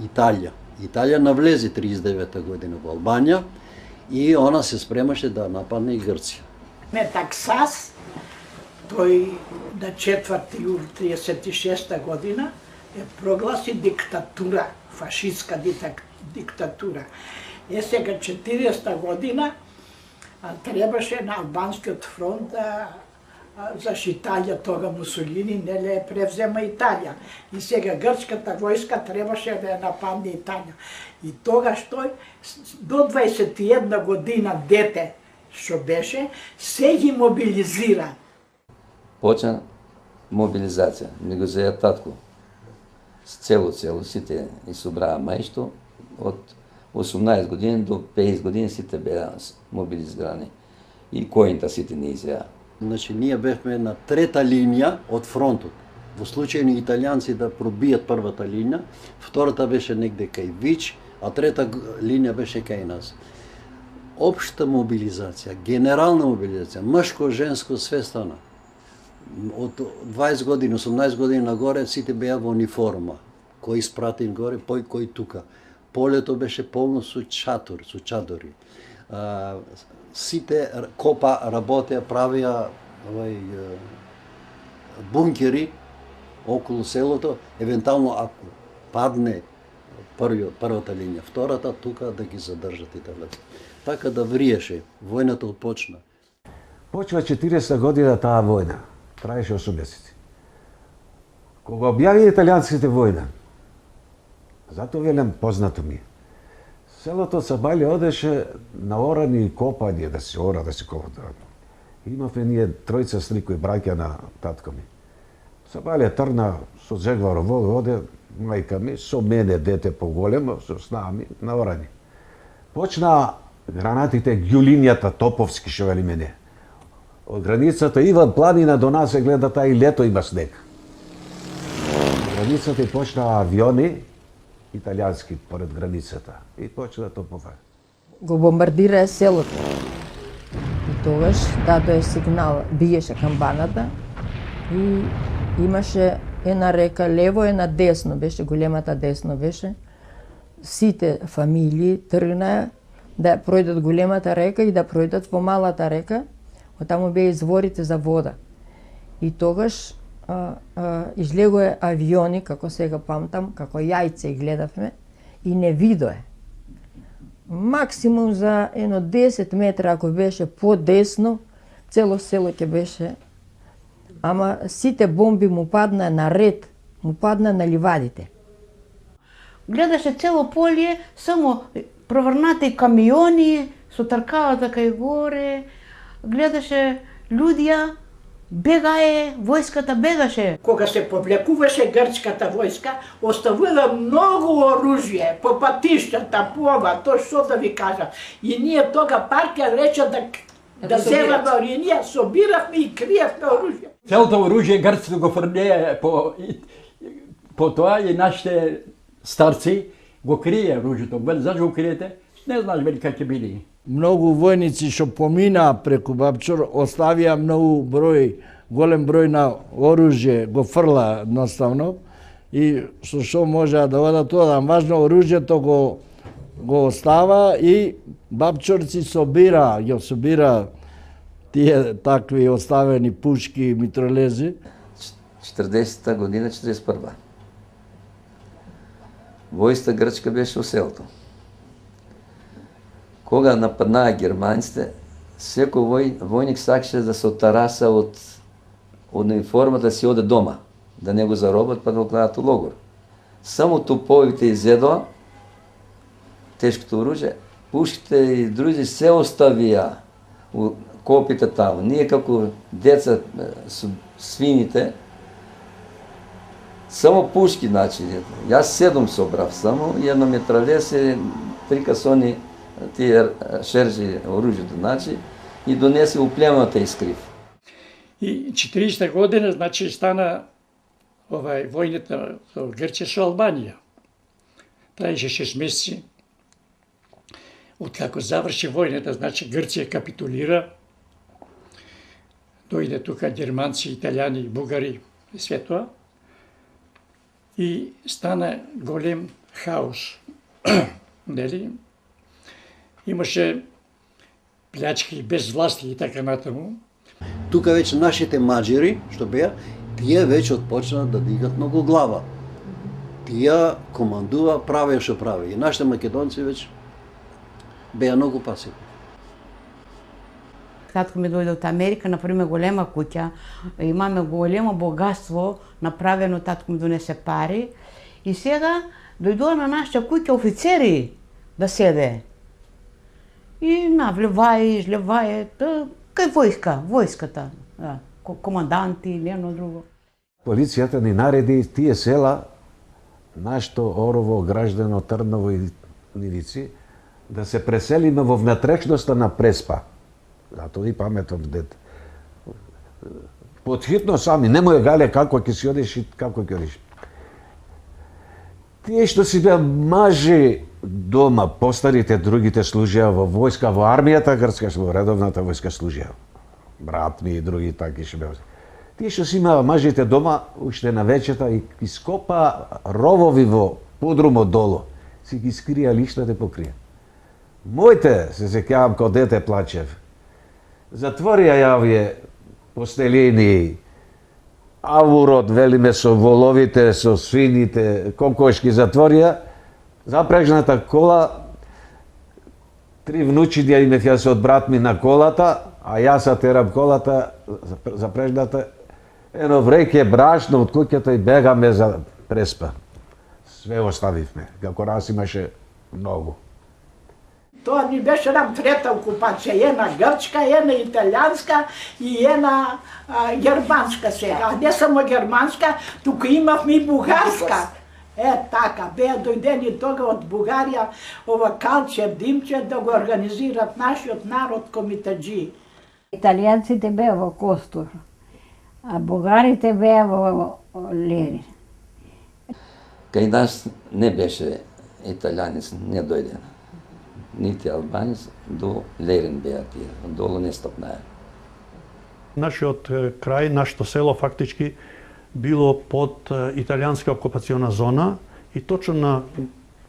Италија. Италија навлезе 39 година во Албанија и она се спремаше да нападне и Грција. Метаксас, тој на 4 јули 36 година е прогласи диктатура, фашистска диктатура. Е сега 40 година требаше на Албанскиот фронт да защитаја тога Мусолини, неле превзема Италија. И сега грчката војска требаше да ја нападне Италија. И тогаш тој до 21 година дете што беше, се ги мобилизира. Почна мобилизација, ми го зеја татко. Цело сите и собраа мајшто од 18 години до 50 години сите беа мобилизирани. И којнта сите не изеа. Значи, ние бевме на трета линија од фронтот. Во случај на италијанци да пробијат првата линија, втората беше негде кај Вич, а трета линија беше кај нас. Општа мобилизација, генерална мобилизација, мшко, женско, све стана. Од 20 години, 18 години нагоре сите беа во униформа. Кој испратен горе, кој тука. Полето беше полно со чадори. Сите копа работеа, правеа бункери околу селото, евентуално ако падне првата линија, втората тука да ги задржат италијци. Така да вриеше, војната отпочна. Почва 40 година таа војна, траеше 8 месеци. Кога објави италијанците војна, затоа велам познато ми. Селото Сабајле одеше на орани и копање, да се ора, да се копа. Имавме ние тројца стрикои браќа на татко ми. Сабајле трна со Жегваро воли, оде мајка ми, со мене дете поголемо, со снами, на орани. Почна гранатите, ѓулињата, топовски, што вели мене. Од границата Иван Планина до нас се гледа и лето има снег. Од границата и почна авиони, италијански поред границата и почна топове. Го бомбардира селото. И тогаш дадоа сигнал, биеше камбаната и имаше една река лево, една десно, беше големата десно беше. Сите фамилии тргнаа да пројдат големата река и да пројдат во малата река, оттаму беа изворите за вода. И тогаш излегоа авиони, како сега памтам, како јајце гледавме, и не видое. Максимум за едно 10 метра, ако беше по-десно, цело село ќе беше. Ама сите бомби му падна на ред, му падна на ливадите. Гледаше цело поле, само проврнати камиони, со тркавата кај горе, гледаше луѓе, бегае, војската бегаше. Кога се повлекуваше грчката војска, оставила многу оружје по патиштата, по ова, тоа што да ви кажам. И ние тога партија рече да земаме оружје, ние собиравме и криевме оружје. Целото оружје грците го фрлеа по тоа и нашите старци го крие оружјето. Зашто го криете? Не знаеш вели како ќе биде. Многу војници што поминаа преку Бабчор оставија многу голем број на оружје, го фрла едноставно и со што можеа да одат тоа, важно оружјето го остава и Бабчорци ги собира тие такви оставени пушки и митролези. 40-та година, 41-та. Војста грчка беше во селото. Кога нападнаа германците, секој војник сакаше да се отараса од униформата да си оде дома, да не го заробат па да го кладат у логор. Само топовите изедоа, тешкото оружје, пушките и други се оставија у копите таму. Ние како деца свините Само пушки, значи. Јас 7 собрав само и едно метралесе, 3 касони тие шержи оружјето, значи, и донесе у племенот и скрив. И 40-та година, значи, стана војната со Грција со Албанија. Траеше 6 месеци. Откако заврши војната, значи Грција капитулира. Дојде тука германци, италијани, бугари и све тоа. И стана голем хаос. Нели? Имаше плячки, безвласти и така натаму. Тука веќе нашите маџери, што беа, тие веќе отпочнаа да дигат многу глава. Тие командува, правеа што прави. И нашите македонци веќе беа многу пасивни. Татко ми дојде од Америка, направиме голема куќа, имаме големо богатство, направено, татко ми донесе пари. И сега дојдоа на нашата куќа офицери да седе. И влеваe, излеваe, кај војската, команданти, нено друго. Полицијата ни нареди тие села, нашто Орово, Граждано, Трново и Нивици, да се преселиме во внатрешноста на Преспа. Затоа и паметам дед. Подхитно сами, немој гале како ќе си одиш и како ќе одиш. Тие што си беа мажи дома, постарите, другите служеа во војска, во армијата грцка, во редовната војска служеа. Брат ми и други таки што беа. Тие што си имаа мажите дома, уште на вечета и ископа ровови во подрумот долу. Си ги скрија лиштата покрија. Моите, се сеќавам као дете плачев. Затворија ја овие постелини, авурот, велиме, со воловите, со свините, кокошки затворија, запрежната кола, 3 внучиња имев јас од брат ми на колата, а јас ја терам колата, запрежната, едно вреќе брашно од куќата и бегаме за Преспа. Све оставивме, како раз имаше многу. Тоа ни беше нам трета окупација, една грчка, една италијанска и една германска сега. Не само германска, тука имавме и бугарска. Така, беа дојдени тога од Бугарија, ова Калче, Димче, да го организират нашиот народ комитаджи. Италијанците беа во Костур, а бугарите беа во Лерин. Кај нас не беше италијанец, не дојде. Нити албанец, до Лерин беа тие, долу не стапнаја. Нашиот крај, нашето село фактички било под италијанска окупациона зона и точно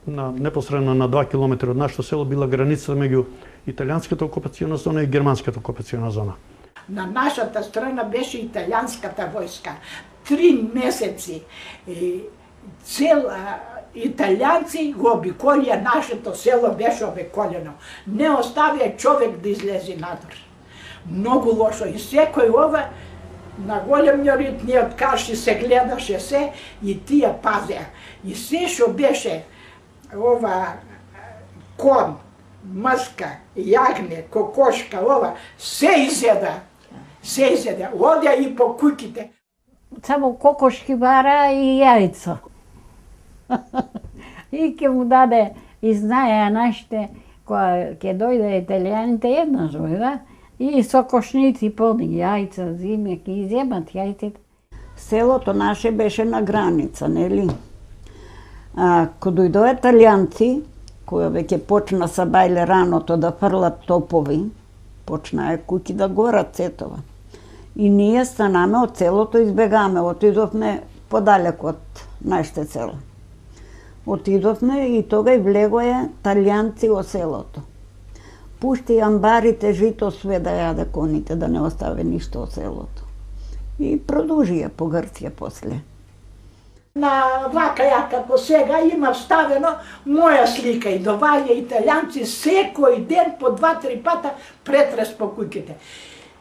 непосредно на 2 километри од нашето село била границата меѓу италијанската окупациона зона и германската окупациона зона. На нашата страна беше италијанската војска. 3 месеци цел италијанци го обиколија нашето село, беше обиколено. Не оставија човек да излезе надвор. Многу лошо. И секој ова на големиот ритниот каши се гледаше се и тие пазеа. И се што беше ова кон, мрска, јагне, кокошка, ова, се изеда. Се изеда. Одја и по куќите. Само кокошки бара и јајца. И ќе му даде, и знаеа нашите, кога ќе дојде италијаните еднаш дојда, и со кошници полни јајца, зиме, ќе иземат јајците. Селото наше беше на граница, нели? Кога дојдоа италијанци, кои веќе почна са бајле раното да фрлат топови, почнаа куќи да горат цетова. И ние станаме од селото, избегаме, отидовме подалек од нашите села. Отидовме и тога и влегоја италијанци во селото. Пушти амбарите, жито, све да јаде коните, да не оставе ништо од селото. И продужија по Грција после. На вака ја како сега има ставено моја слика и доваѓа италијанци секој ден по 2-3 пата претрес по куќите.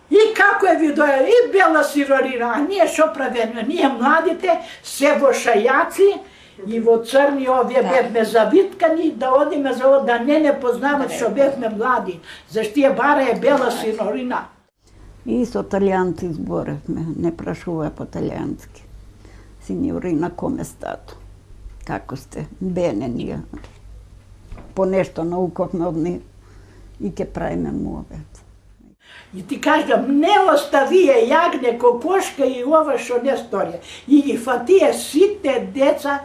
И како е видоја и бела сирорина, а ние шо правиме? Ние младите се во шајаци и во црни овие бевме завиткани да одиме за да не познават што бевме млади. Заштие бара е бела сирорина. И со италијанци зборевме, не прашува по италијански. Signorina, come stato? Како сте? Бене ние. Понешто наукавме од нив и ќе правиме муабет. И ти кажам, не оставие јагне, кокошка и ова што не сторија. И ги фатија сите деца,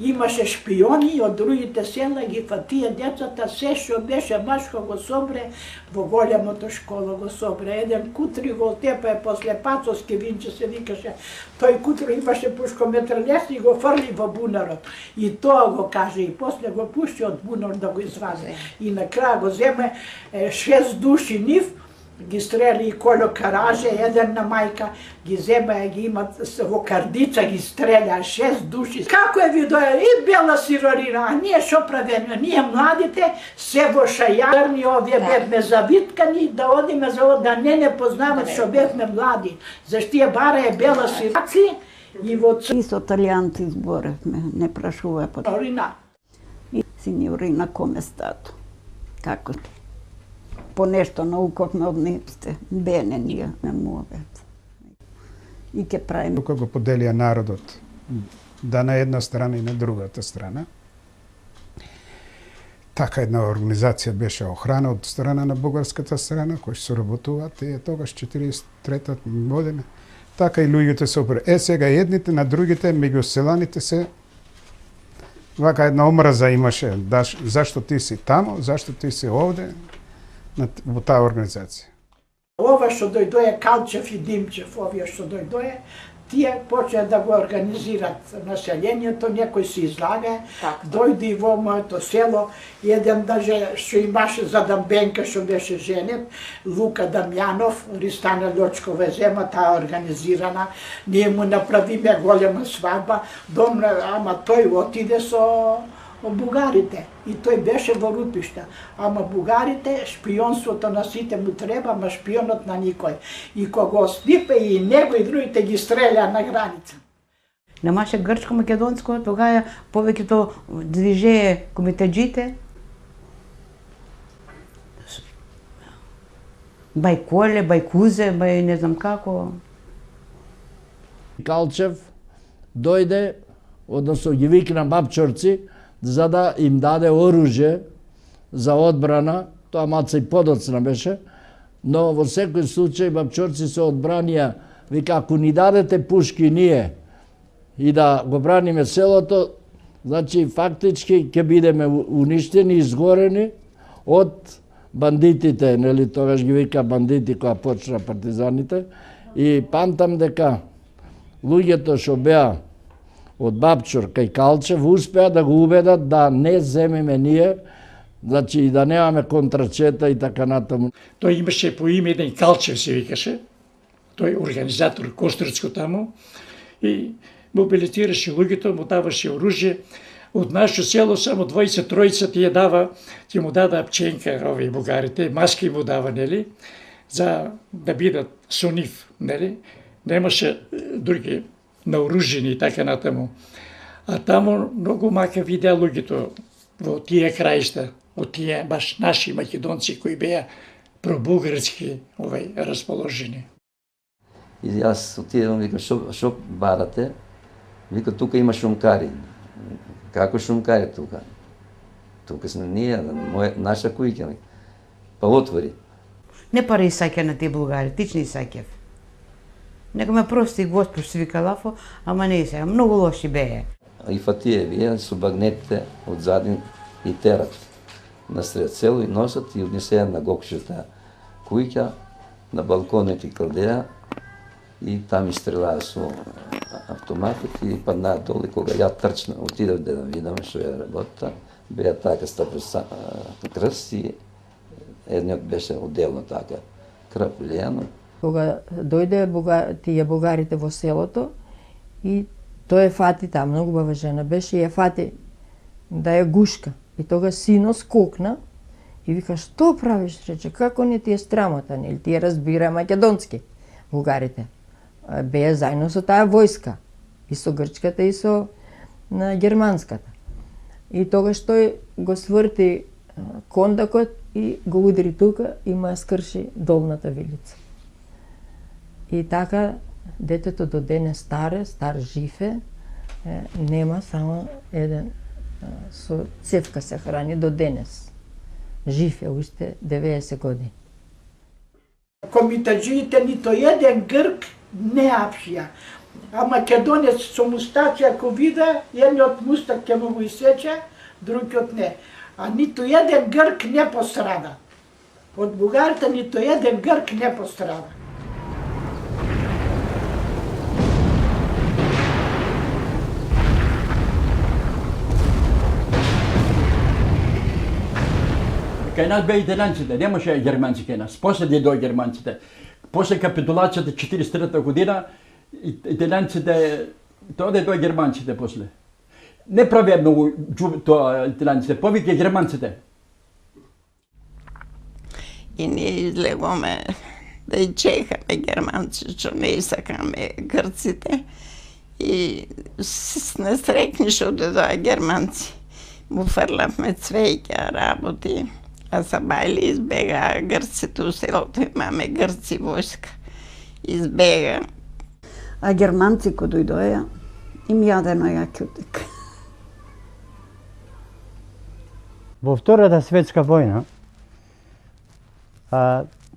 имаше шпиони од другите села, ги фатија децата, се што беше машко го собре, во големото школа го собре. Еден кутри го тепа после Пацовски винче се викаше, тој кутри имаше пушкометрелес и го фрли во бунарот. И тоа го каже, и после го пушти од бунар да го извади. И на крај го земе 6 души нив, ги стрели и Коло Караже, еден на мајка, ги зема, ги имат во кардица, ги стреля 6 души. Како е видоја и бела сирорина, а ние шо правиме? Ние младите се во шајарни, овие бевме завиткани, да одиме за да не познават што бевме млади. Зашто тие бара е бела сираци и во И со италијанци зборевме, не прашува по Сирорина. Синьорина, come stato? Како сте? Понешто наукавме од нив сте. Бене ние не муабет. И ќе правиме. Тука го поделија народот, да на една страна и на другата страна. Така една организација беше охрана од страна на бугарската страна, кои се работуваат, и тогаш 43-та година. Така и луѓето се опре. Сега едните на другите, меѓу селаните се вака една омраза имаше. Зашто ти си тамо, зашто ти си овде, во таа организација. Ова што дојдоја Калчев и Димчев, овие што дојдоја, тие почеа да го организират населението, некој се излага, дојде и во моето село, еден даже што имаше за Дамбенка што беше женет, Лука Дамјанов, Ристана Лјочкова зема, таа организирана, ние му направиме голема свадба, ама тој отиде со бугарите и тој беше во Рупишта. Ама бугарите, шпионството на сите му треба, ама шпионот на никој. И кога стипе и него и другите ги стреля на граница. Немаше грчко-македонско, тогава повеќето движење комитеджите. Бајколе, бајкузе, бај не знам како. Калчев дојде, односно ги викна бабчорци, за да им даде оружје за одбрана, тоа маца и подоцна беше, но во секој случај бабчорци се одбранија, вика, ако ни дадете пушки ние и да го браниме селото, значи фактички ќе бидеме уништени, изгорени од бандитите, нели тогаш ги вика бандити кога почна партизаните, и памтам дека луѓето што беа од Бабчор кај Калчев успеа да го убедат да не земеме ние, значи и да немаме контрачета и така натаму. Тој имаше по име еден Калчев се викаше, тој организатор Костурцко таму, и мобилизираше луѓето, му даваше оружје. Од нашето село само 20-тројца ти му дада пченка, овие бугарите, маски му дава, нели, за да бидат со нив, нели. Немаше други наоружени и така натаму. А таму многу мака видеа луѓето во тие краишта, од тие баш наши македонци кои беа пробугарски расположени. И јас отидам, викам, шо барате? Вика, тука има шумкари. Како шумкари тука? Тука сме ние, наша кујка. Па отвори. Не пари исаќа на тие булгари, тични исаќев. Нека ме прости Господ што вика лафо, ама не исаќа, многу лоши беа. И фатија вие со багнетите од задин и терат насред село и носат и однесеа на гокшата кујка, на балконот и кладеа и там истрелаа со автоматот и паднаа долу. Кога ја трчна, отидов да видам што е работа, беа така стапа крст и едниот беше отделно така крв лијано. Кога дојде тие бугарите во селото и тој фати таа многу бава жена беше и ја фати да ја гушка. И тога сино скокна и вика, што правиш, рече, како не ти е страмота, нели тие разбира македонски бугарите. Беа заедно со таа војска, и со грчката и со германската. И тогаш тој го сврти кондакот и го удари тука и ма скрши долната вилица. И така детето до ден е стар жив е, нема, само еден со цевка се храни до денес. Жив е уште 90 години. Комитаджиите нито еден грк не апшија. А македонец со мустаци, ако вида, едниот мустак ќе му го исече, другиот не. А нито еден грк не пострада. Од бугарите нито еден грк не пострада. Кај нас беа италијанците, немаше германци кај нас. После дојдоа германците. После капитулацијата 43 година, италијанците, тоа дојдоа германците после. Не правеа многу тоа италијанците, повеќе германците. И ние излегоме да и чекаме германци, што не сакаме грците. И не срекни што дојдоа германци. Му фрлавме цвеќа, работи. А са бајли избега грците у селото, имаме грци војска. Избега. А германци кои дојдоја, им јадено јакјутек. Во Втората светска војна,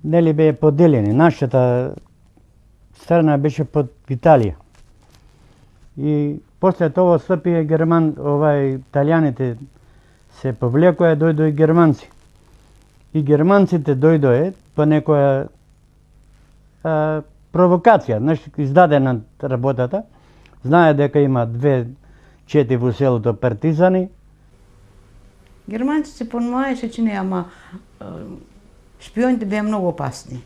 нели беа поделени. Нашата страна беше под Италија. И после тоа слепија италијаните се повлекоа, дојдоа и германци. И германците дојдоа по некоја провокација, издадена работата. Знае дека има 2-4 во селото партизани. Германците понмаеше, че не, ама шпионите беа многу опасни.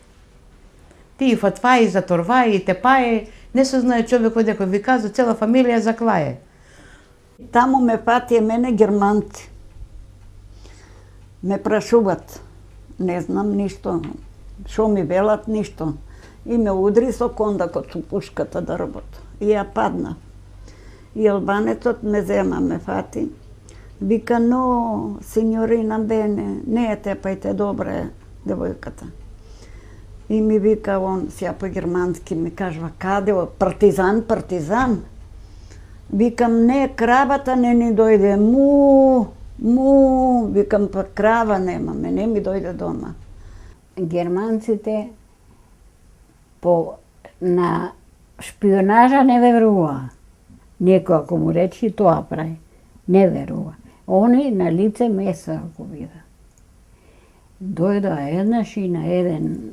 Тие фатваи, заторваи, тепаи, не се знае човекот дека ви каза, цела фамилија заклае. Таму ме патија мене германци. Ме прашуват. Не знам ништо. Шо ми велат, ништо. И ме удри со кондакот со пушката да работа. И ја падна. И албанецот ме зема, ме фати. Вика, но, синьорина Бене, не ја тепајте, добра е девојката. И ми вика он, сја по-германски, ми кажва, каде, партизан, партизан? Викам, не, кравата не ни дојде, му, викам, па крава немаме, не ми дојде дома. Германците на шпионажа не верува. Некој ако му речи, тоа прави. Не верува. Они на лице меса ако вида. Дојдоа еднаш и на еден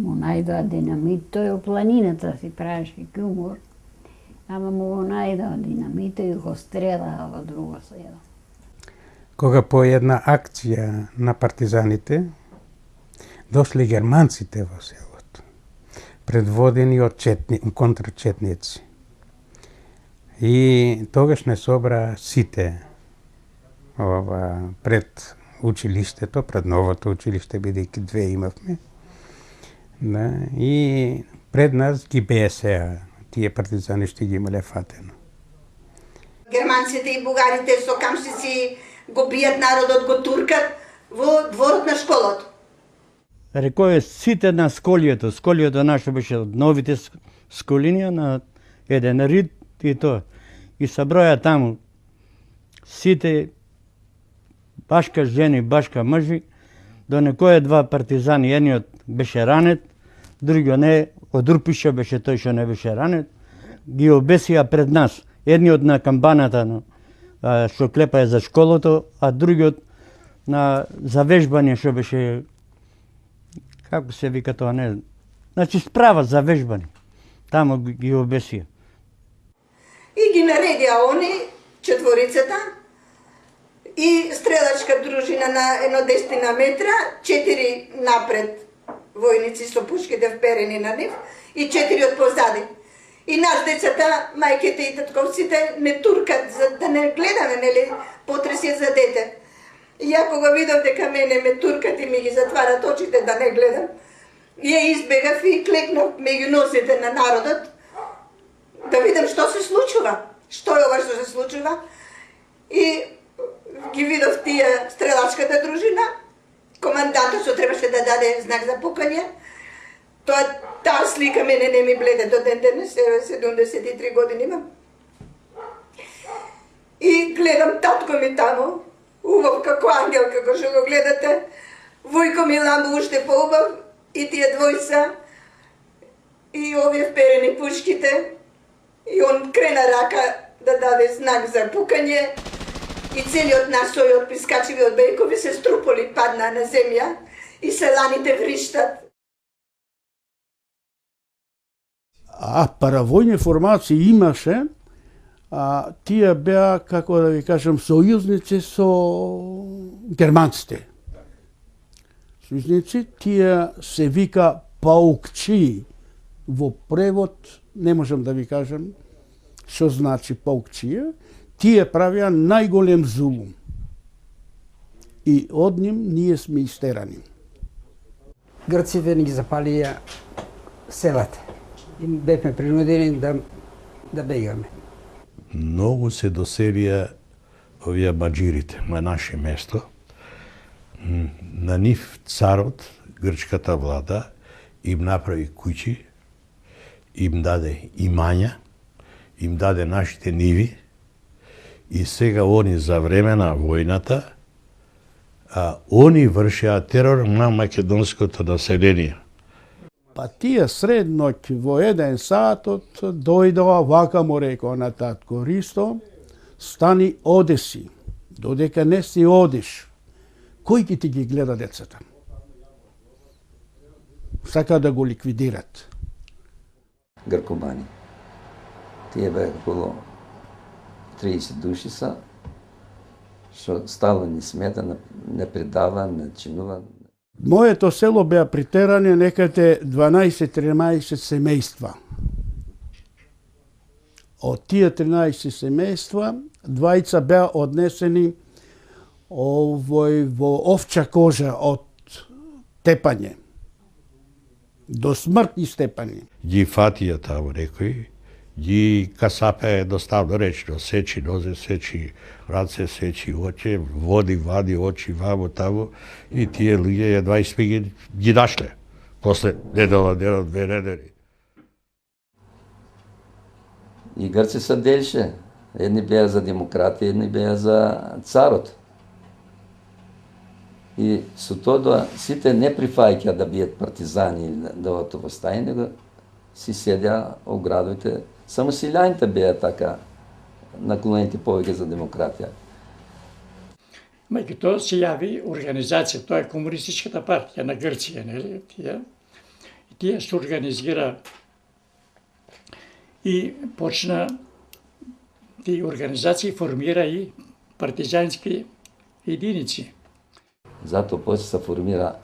му најдоа динамит, тој во планината си правеше кумор, ама му го најдоа динамит и го стрелаа во друго село. Кога по една акција на партизаните дошли германците во селото, предводени од контрчетници. И тогаш не собра сите пред училиштето, пред новото училиште, бидејќи 2 имавме. Да, и пред нас ги беа сеа, тие партизани што ги имале фатено. Германците и бугарите со камшици го бијат народот, го туркат во дворот на школото. Рекој сите на сколијето. Сколијето наше беше од новите сколинија на еден рид и тоа. И съброја таму сите башка жени, башка мъжи, до некоја 2 партизани. Едниот беше ранет, другиот не, одрупиша беше тој што не беше ранет. Ги обесија пред нас. Едниот на камбаната што клепаја за школото, а другиот на завежбање што беше, како се вика тоа, не знам. Значи справа за вежбање. Таму ги обесија. И ги наредија они, 4-цата, и стрелачка дружина на едно 10 метра, 4 напред војници со пушките вперени на нив и 4 од позади. И нас децата, мајките и татковците не туркат, за да не гледаме, нели, потресија за дете. И ја кога видов дека мене ме туркат и ми ги затварат очите да не гледам, ја избегав и клекнав меѓу носите на народот, да видам што се случува, што е ова што се случува. И ги видов тие стрелачката дружина, командантот што требаше да даде знак за пукање. Таа слика мене не ми бледе до ден денес, 73 години имам. И гледам татко ми тамо, убав како ангел, како што го гледате. Војко ми ламбо уште поубав, и тие двојца, и овие вперени пушките. И он крена рака да даде знак за пукање. И целиот насој од прискачиви од бејкови се струполи, падна на земја и селаните вриштат. А паравојни формации имаше, тие беа, како да ви кажам, сојузници со германците. Сојузници, тие се вика паукчи. Во превод не можам да ви кажам што значи паукчија. Тие правеа најголем зулум. И од ним ние сме истерани. Грците ни ги запалија селата. И бевме принудени да бегаме. Многу се доселија овие маџирите на наше место. На нив царот, грчката влада, им направи куќи, им даде имања, им даде нашите ниви, и сега они за време на војната, они вршеа терор на македонското население. Па тие средноќ во 1 сатот дојдоа, вака му рекоа на татко Ристо, стани одеси, додека не си одиш. Кој ќе ти ги гледа децата? Сака да го ликвидират. Гркомани. Тие беа около 30 души са, што стало ни смета, не предава, не чинува. Моето село беа притерани некаде 12-13 семејства. Од тие 13 семејства, двајца беа однесени во овча кожа од тепање. До смртни степени. Ги фатија таму некои, ги касапе доставно речно, сечи нозе, сечи раце, сечи очи, води, вади очи ваму таму, и тие луѓе 20 ги нашле. После недела, две недели. И грци се делише. Едни беа за демократија, едни беа за царот. И со тоа сите не прифаќа да бият партизани да од тоа стаи, него си седеа во градовите. Само силјаните беа така наклонети повеќе за демократија. Меѓу тоа се јави организација, тоа е Комунистичката партија на Грција, нели? Тие се организира и почна тие организации формира и партизански единици. Затоа после се формира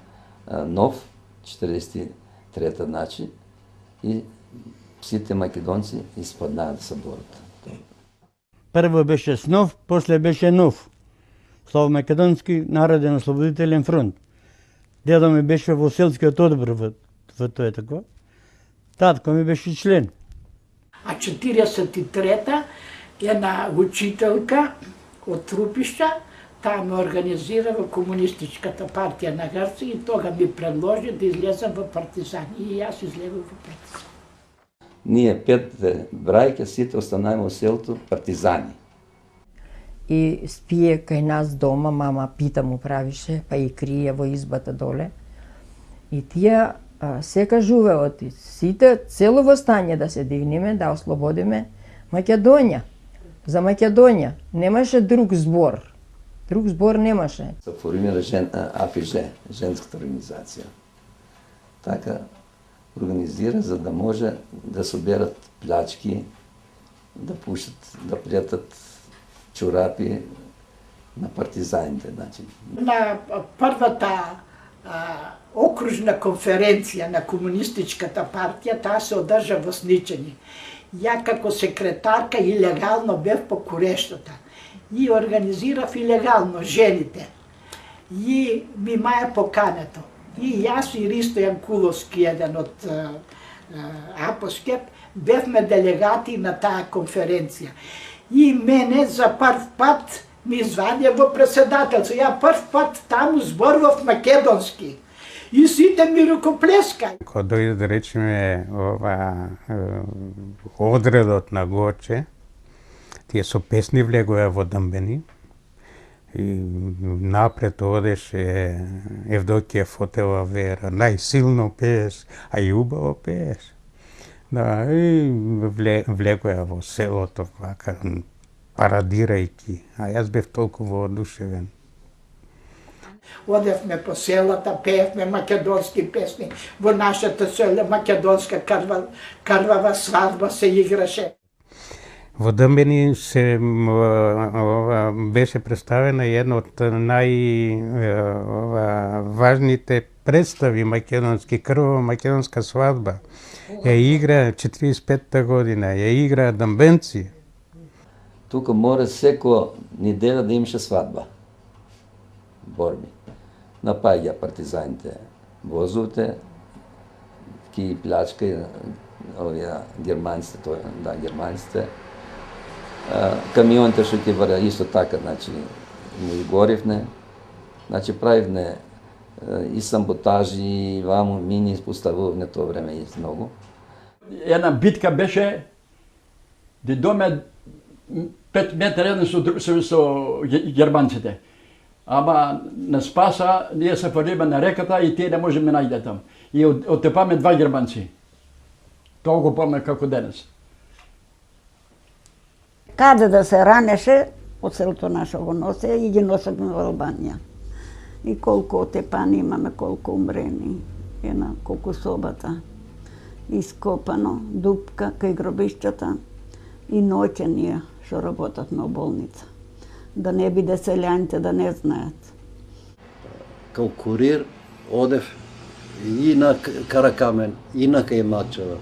нов 43-та начин и сите македонци испаднаа да се борат. Прво беше СНОВ, после беше НОВ. Славомакедонски народен ослободителен фронт. Дедо ми беше во селскиот одбор во тоа тако. Татко ми беше член. А 43-та една учителка од Трупишта, таа ме организира во Комунистичката партија на Грција и тога ми предложи да излезам во партизани. И јас излегов во партизани. Ние 5 брајка сите останаеме во селото партизани. И спие кај нас дома, мама пита му правише, па и крие во избата доле. И тие се кажуваат, сите цело востание да се дигнеме, да ослободиме Македонија. За Македонија немаше друг збор. Друг збор немаше. Се формира АФЖ, женската организација. Така организира за да може да соберат плячки, да пушат, да пријатат чорапи на партизаните. На првата окружна конференција на Комунистичката партија, таа се одржа во Сничани. Ја како секретарка илегално бев по курештата и организирав илегално жените. И ми маја покането. И јас и Ристо Јанкуловски, еден од Апоскеп, бевме делегати на таа конференција. И мене за прв пат ми звање во председателство. Ја прв пат таму зборував македонски. И сите ми рукоплескај. Кога дојде, да речеме, одредот на Гоче, Тие со песни влегоа во Дъмбени. И напред одеше Евдокија Фотева Вера, најсилно пееш, а и убаво пееш. Да, и влегоа во селото, вака, парадирајки, а јас бев толку воодушевен. Одевме по селата, пеевме македонски песни. Во нашата село македонска карвава свадба се играше. Во Дъмбени се беше представена една од најважните представи македонски, крвава македонска свадба. Ја игра 45-та година, ја игра дъмбенци. Тука мора секоја неделя да имаше свадба. Борби. Напаѓа партизаните возовите, ки плячка овие германците, тоа да, германците. Камионите што ќе вара исто така, значи, ми горивне, значи правивне и самботажи, и ваму мини испоставуване тоа време и многу. Една битка беше да доме 5 метра едно со германците. Ама на Спаса ние се фрлиме на реката и тие не можеме најде там. И оттепаме 2 германци. Тоа го помня како денес. Каде да се ранеше, од селото наше го носе и ги носехме во Албанија. И колку отепани имаме, колку умрени, колку собата. Ископано, дупка кај гробишчата и ноќе ние што работатме во болница. Да не биде селјаните да не знаат. Као курир одев и на Каракамен, и на Кајмачева.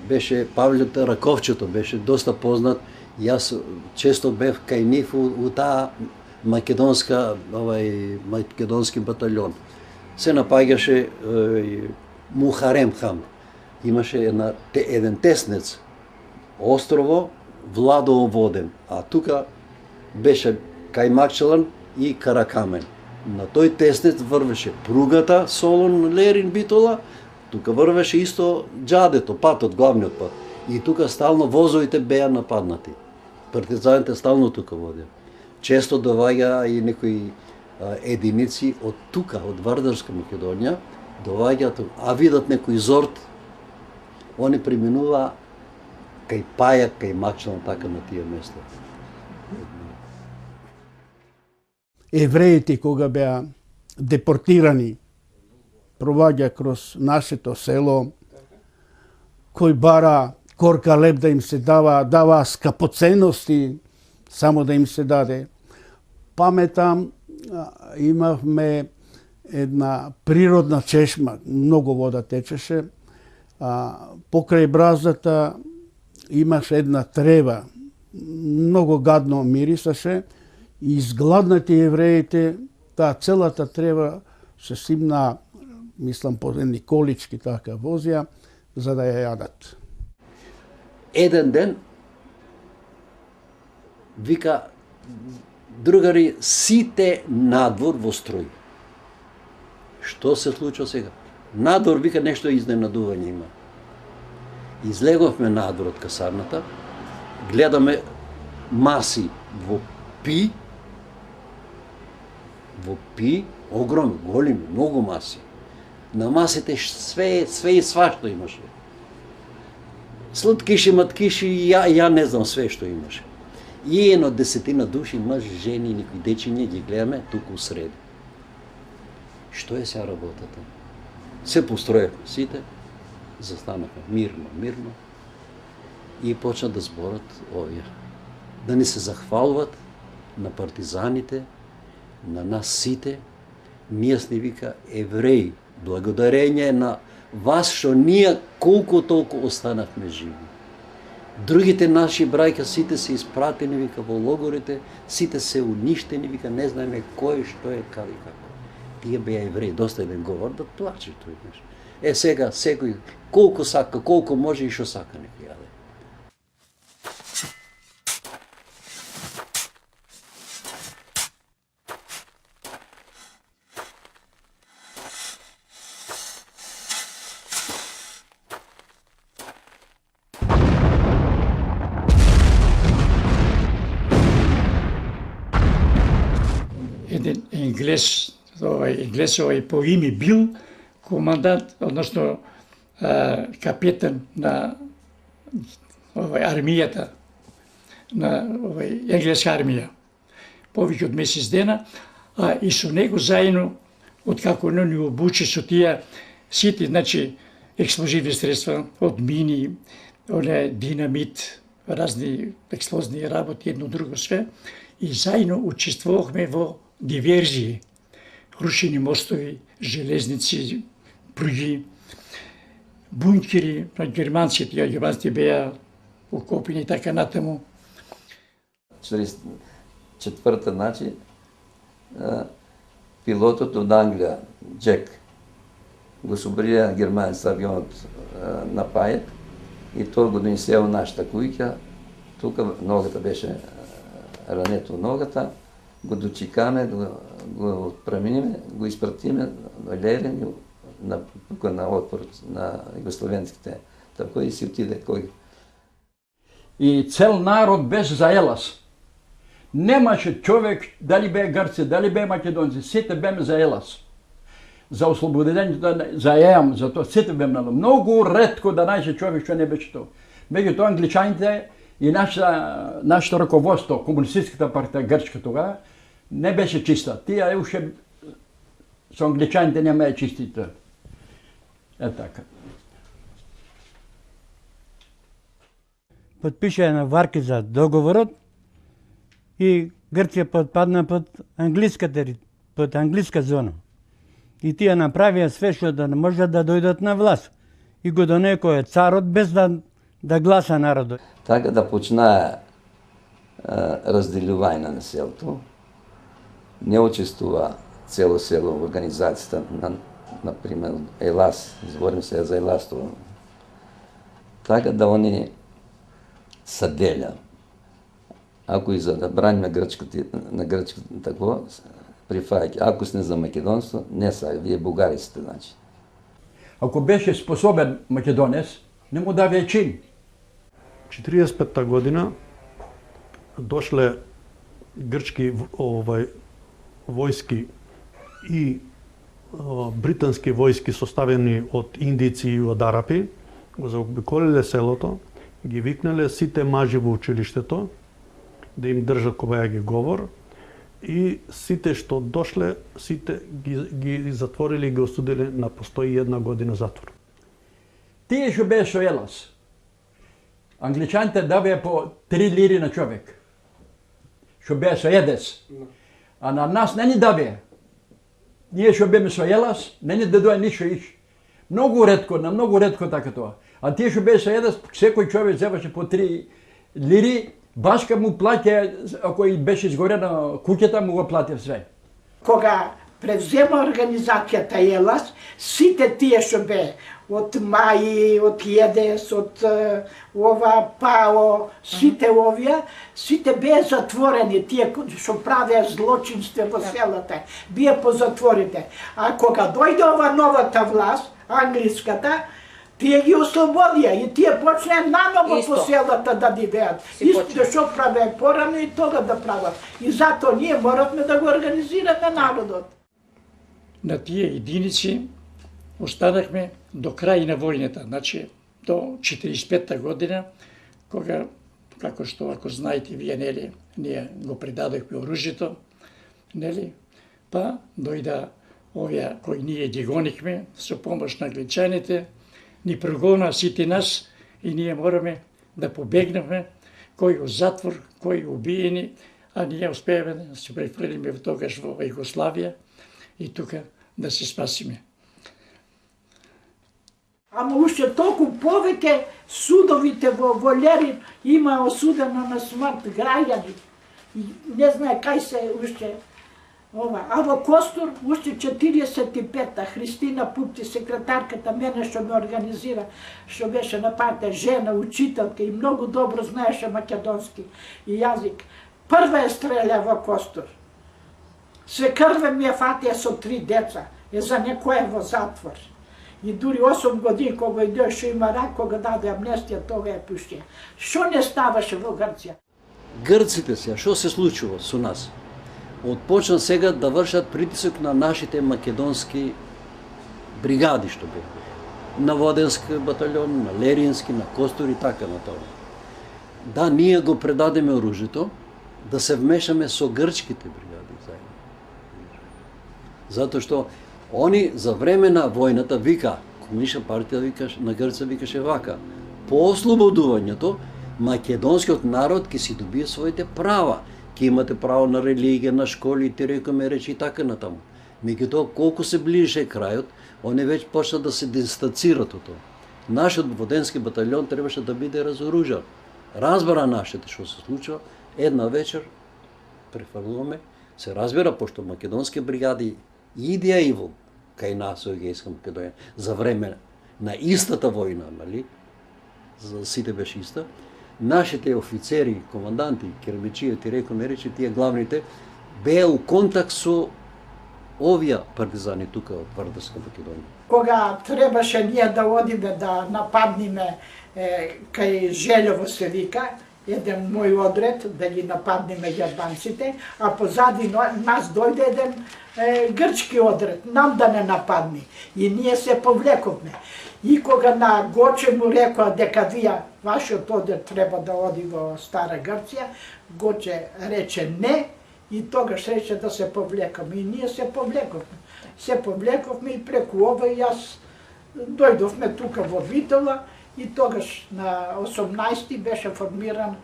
Беше Павлето Раковчето, беше доста познат. Јас често бев кај нив у таа македонски батальон. Се напаѓаше Мухарем хан. Имаше еден теснец, острово, Владово воден, а тука беше Кајмакчелан и Каракамен. На тој теснец врвеше пругата Солон Лерин Битола, тука врвеше исто џадето, патот, главниот пат. И тука стално возовите беа нападнати. Партизаните стално тука водеа. Често доваѓа и некои единици од тука, од Вардарска Македонија, доваѓаат, а видат некој зорт, они преминува кај Пајак, кај Макчелан, така на тие места. Евреите кога беа депортирани, проваѓа кроз нашето село, кој бара корка леб да им се дава скапоценности, само да им се даде. Паметам, имавме една природна чешма, многу вода течеше, покрај бразата имаше една трева, многу гадно мирисаше, и изгладнати евреите, таа целата трева се симна, мислам, по едни колички така возија, за да ја јадат. Еден ден вика, другари, сите надвор во строј. Што се случува сега? Надвор, вика, нешто изненадување има. Излеговме надвор од касарната, гледаме маси во пи, огромни, големи, многу маси. На масите све и свашто имаше. Сладкиши, маткиши, ја не знам све што имаше. И едно 10 души, мъж, жени, некои дечиња, ги гледаме туку среди. Што е сега работата? Се построевме сите, застанахме мирно и почна да зборат овие. Да ни се захвалуват на партизаните, на нас сите. Ние сни вика евреи, благодарење на вас што ние колку толку останавме живи. Другите наши браќа сите се испратени вика во логорите, сите се уништени вика, не знаеме кој што е каде и како. Тие беа евреи, доста еден говор да плаче тој нешто. Сега секој колку сака, колку може и што сака нека јаде. еден енглес, по име бил командант, односно капетан на армијата, на енглеска армија, повеќе од месец дена, и со него заедно, откако не ни обучи со тие сите, значи, експлозивни средства, од мини, динамит, разни експлозивни работи, едно друго све, и заедно учествувавме во диверзии, рушени мостови, железници, пруги, бункери на германците беа окопени и така натаму. 44-та, значи, пилотот од Англија, Джек, го собрија германец авионот на Пајет и тој го донесе во нашата куќа, тука ногата беше рането ногата, го дочекаме, го отпреминиме, го испратиме на Лерен, тука на отпор на југословенските, така и си отиде кој. И цел народ беше за Елас. Немаше човек, дали бе грци, дали бе македонци, сите беме за Елас. За ослободењето, за ЕАМ, за тоа сите беме на многу ретко да најде човек што не беше тоа. Меѓутоа англичаните и нашето раководство, комунистичката партија грчка тога, не беше чиста. Тие уште со англичаните немаја чистите. Така. Подпиша на варки за договорот и Грција подпадна под англиска зона. И тие направија све што да не можат да дојдат на власт. И го донекоја царот без да гласа народот. Така да почнаа разделување на селото. Не учествува цело село во организацијата например, Елас, зборим се за Елас, така да они се деля. Ако и за да браниме на грчката тако, прифаќа. Ако сте за македонство, не са, вие бугари сте, значи. Ако беше способен македонец, не му даве чин. 45-та година дошле грчки војски и британски војски составени од индици и од арапи, го заобиколиле селото, ги викнале сите мажи во училиштето, да им држат кобајаги говор, и сите што дошле, сите ги затворили и ги осудили на по 101 година затвор. Тие што беа со Елас, англичаните давеа по 3 лири на човек, што беа со Едес, а на нас не ни давеа. Ние што беме со Елас, не ни дадоа ништо иш. Многу ретко така тоа. А тие што беа со Едес, секој човек земаше по 3 лири, башка му плаќа, ако и беше изгорена куќата, му го платив све. Кога превзема организацијата Елас, сите тие што бе, од Маи, од Једес, од ПАО, сите овие, сите беа затворени, тие што правеа злочинство во селата, беа по затворите. А кога дојде ова новата власт, англиската, тие ги ослободија и тие почнеа наново по селата да дивеат. Исто што правеа порано и тога да прават. И затоа ние моравме да го организираме народот. На тие единици останахме до крај на војната, значи до 45-та година, кога, како што ако знаете вие, нели, ние го предадохме оружјето, нели, па дојда овие кои ние ги гонихме со помош на англичаните, ни прогона сите нас и ние мораме да побегнеме, кои во затвор, кои убиени, а ние успееме да се префрлиме во тогаш во Југославија и тука да се спасиме. Ама уште толку повеќе судовите во Лерин има осудено на смрт граѓани. Не знае кај се уште ова. А во Костур уште 45-та Христина Пупти, секретарката мене што ме организира, што беше на партија, жена, учителка и многу добро знаеше македонски и јазик. Прва е стреля во Костур. Се крве ми ја фатија со 3 деца. Е за некој во затвор. И дури 8 години кога иде што има рак, кога даде амнестија, тоа е пуштија. Што не ставаше во Грција? Грците се, што се случува со нас? отпочна сега да вршат притисок на нашите македонски бригади што беа. На Воденски батальон, на Лерински, на Костур и така натаму. Да, ние го предадеме оружјето, да се вмешаме со грчките бригади заедно. Затоа што они за време на војната вика, Комунистична партија викаше, на Грција викаше вака: по ослободувањето македонскиот народ ќе си добие своите права, ќе имате право на религија, на школи, ти рекоме речи и така натаму. Меѓутоа, колку се ближеше крајот, они веќе почна да се дистанцират од тоа. Нашиот Воденски батальон требаше да биде разоружен. Разбра нашите што се случува, една вечер префрлуваме, се разбира, пошто македонски бригади идеја и во кај нас во Егејска Македонија за време на истата војна, нали? За сите беше иста. Нашите офицери, команданти, кермичијата и рекоме речи, тие главните, беа у контакт со овие партизани тука од Вардарска Македонија. Кога требаше ние да одиме да нападниме кај Желјово се вика, еден мој одред да ги нападниме јарбанците, а позади нас дојде еден грчки одред, нам да не нападни. И ние се повлековме. И кога на Гоче му рекоа дека вие, вашиот одред треба да оди во Стара Грција, Гоче рече не, и тогаш рече да се повлекаме. И ние се повлековме. Се повлековме и преку ова и јас дојдовме тука во Битола и тогаш на 18 беше формиран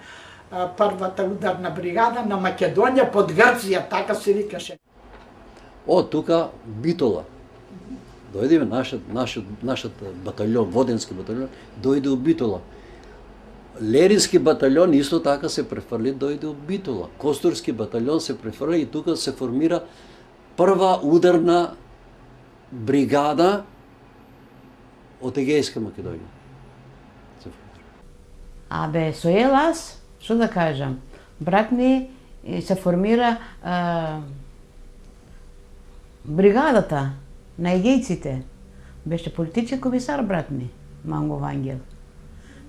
првата ударна бригада на Македонија под Грција, така се викаше. Од тука Битола. Дојдеме нашиот батальон, Воденски батальон, дојде у Битола. Лерински батальон исто така се префрли, дојде у Битола. Костурски батальон се префрли и тука се формира прва ударна бригада од Егејска Македонија. Абе, со Елас, што да кажам, брат ми се формира бригадата на егејците. Беше политички комисар брат ми, Манго Вангел,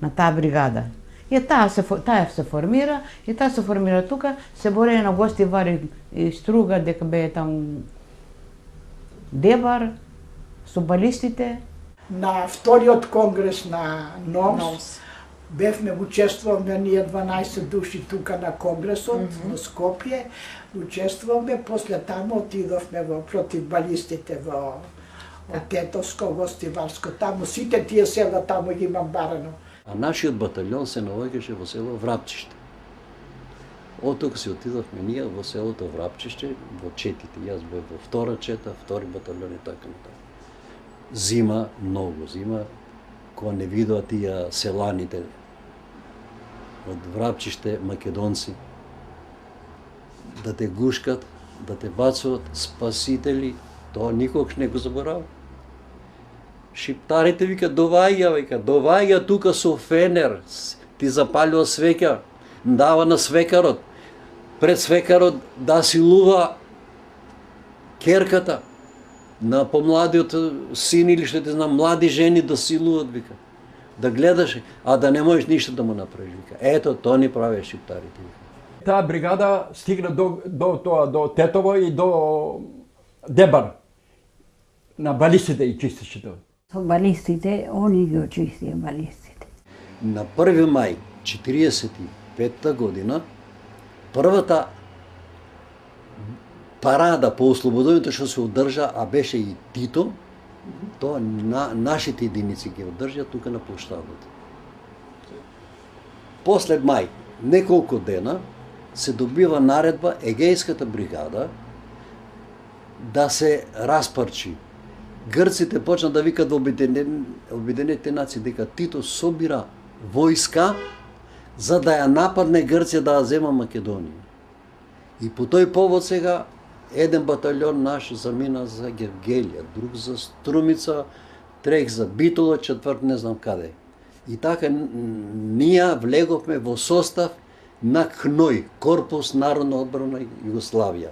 на таа бригада. И таа се формира, и таа се формира тука, се бореја на Гости Вари и Струга, дека бе там Дебар, со балистите. На вториот конгрес на НОМС, бевме, учествуваме ние 12 души тука на конгресот, во Скопје, учествуваме, после таму отидовме против балистите во Тетовско, Гостиварско, таму сите тие села таму ги имам барано. А нашиот батальон се наоѓаше во село Врапчиште. Од тука се отидовме ние во селото Врапчиште, во четите. Јас бев во втора чета, втори батальон и така натаму. Зима, многу зима, кога не видоа тие селаните од Врапчиште, македонци, да те гушкат, да те бацуват спасители, тоа никогаш не го заборава. Шиптарите вика доваѓа тука со фенер, ти запалува свеќа, дава на свекарот, пред свекарот да силува керката, на помладиот син или што те знам, млади жени да силуват, вика, да гледаш, а да не можеш ништо да му направиш, вика. Ето, тоа ни праве шиптарите, вика. Таа бригада стигна до Тетово и до Дебар. На балистите и чистеше тоа. Со балистите, они ги очистија балистите. На 1 мај 1945 година, првата парада по ослободувањето што се одржа, а беше и Тито, тоа нашите единици ги одржа тука на площадот. После мај, неколку дена, се добива наредба Егејската бригада да се распарчи. Грците почна да викат во Обединетите нации дека Тито собира војска за да ја нападне Грција да ја зема Македонија. И по тој повод сега еден батальон наш замина за Гевгелија, друг за Струмица, трех за Битола, четврт не знам каде. И така ние влеговме во состав на КНОЙ, Корпус Народна одбрана Југославија.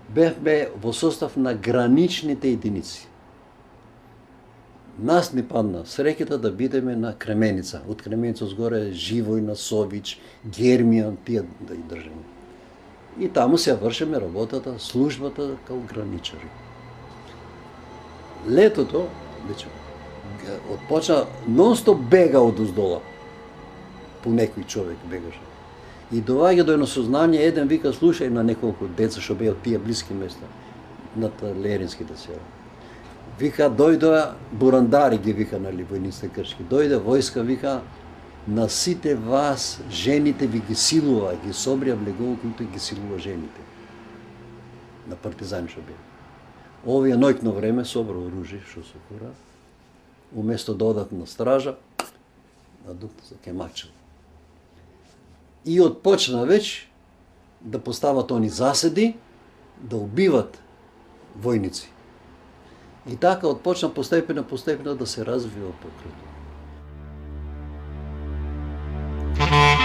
Бевме во состав на граничните единици. Нас ни падна среќата да бидеме на Кременица. Од Кременица сгоре Живој, Насович, Гермијан, тие да ги држиме. И таму се вршиме работата, службата као граничари. Летото, вече, отпочна, нон-стоп бега од уздола. По некој човек бегаше. И доаѓа до едно сознание, еден вика, слушај на неколку деца што беа од тие блиски места, на Леринските села. Вика, дојдоа бурандари, ги вика, нали, војниците кршки. Дојде војска, вика, на сите вас, жените ви ги силува, ги собрија влегово, които ги силува жените. На партизани што беа. Овие ноќно време собра оружје, што се фура, уместо да одат на стража, надук за кемачел. И отпочна веќе да постават они заседи, да убиват војници. И така отпочна постепено да се развива покрет. Mm-hmm.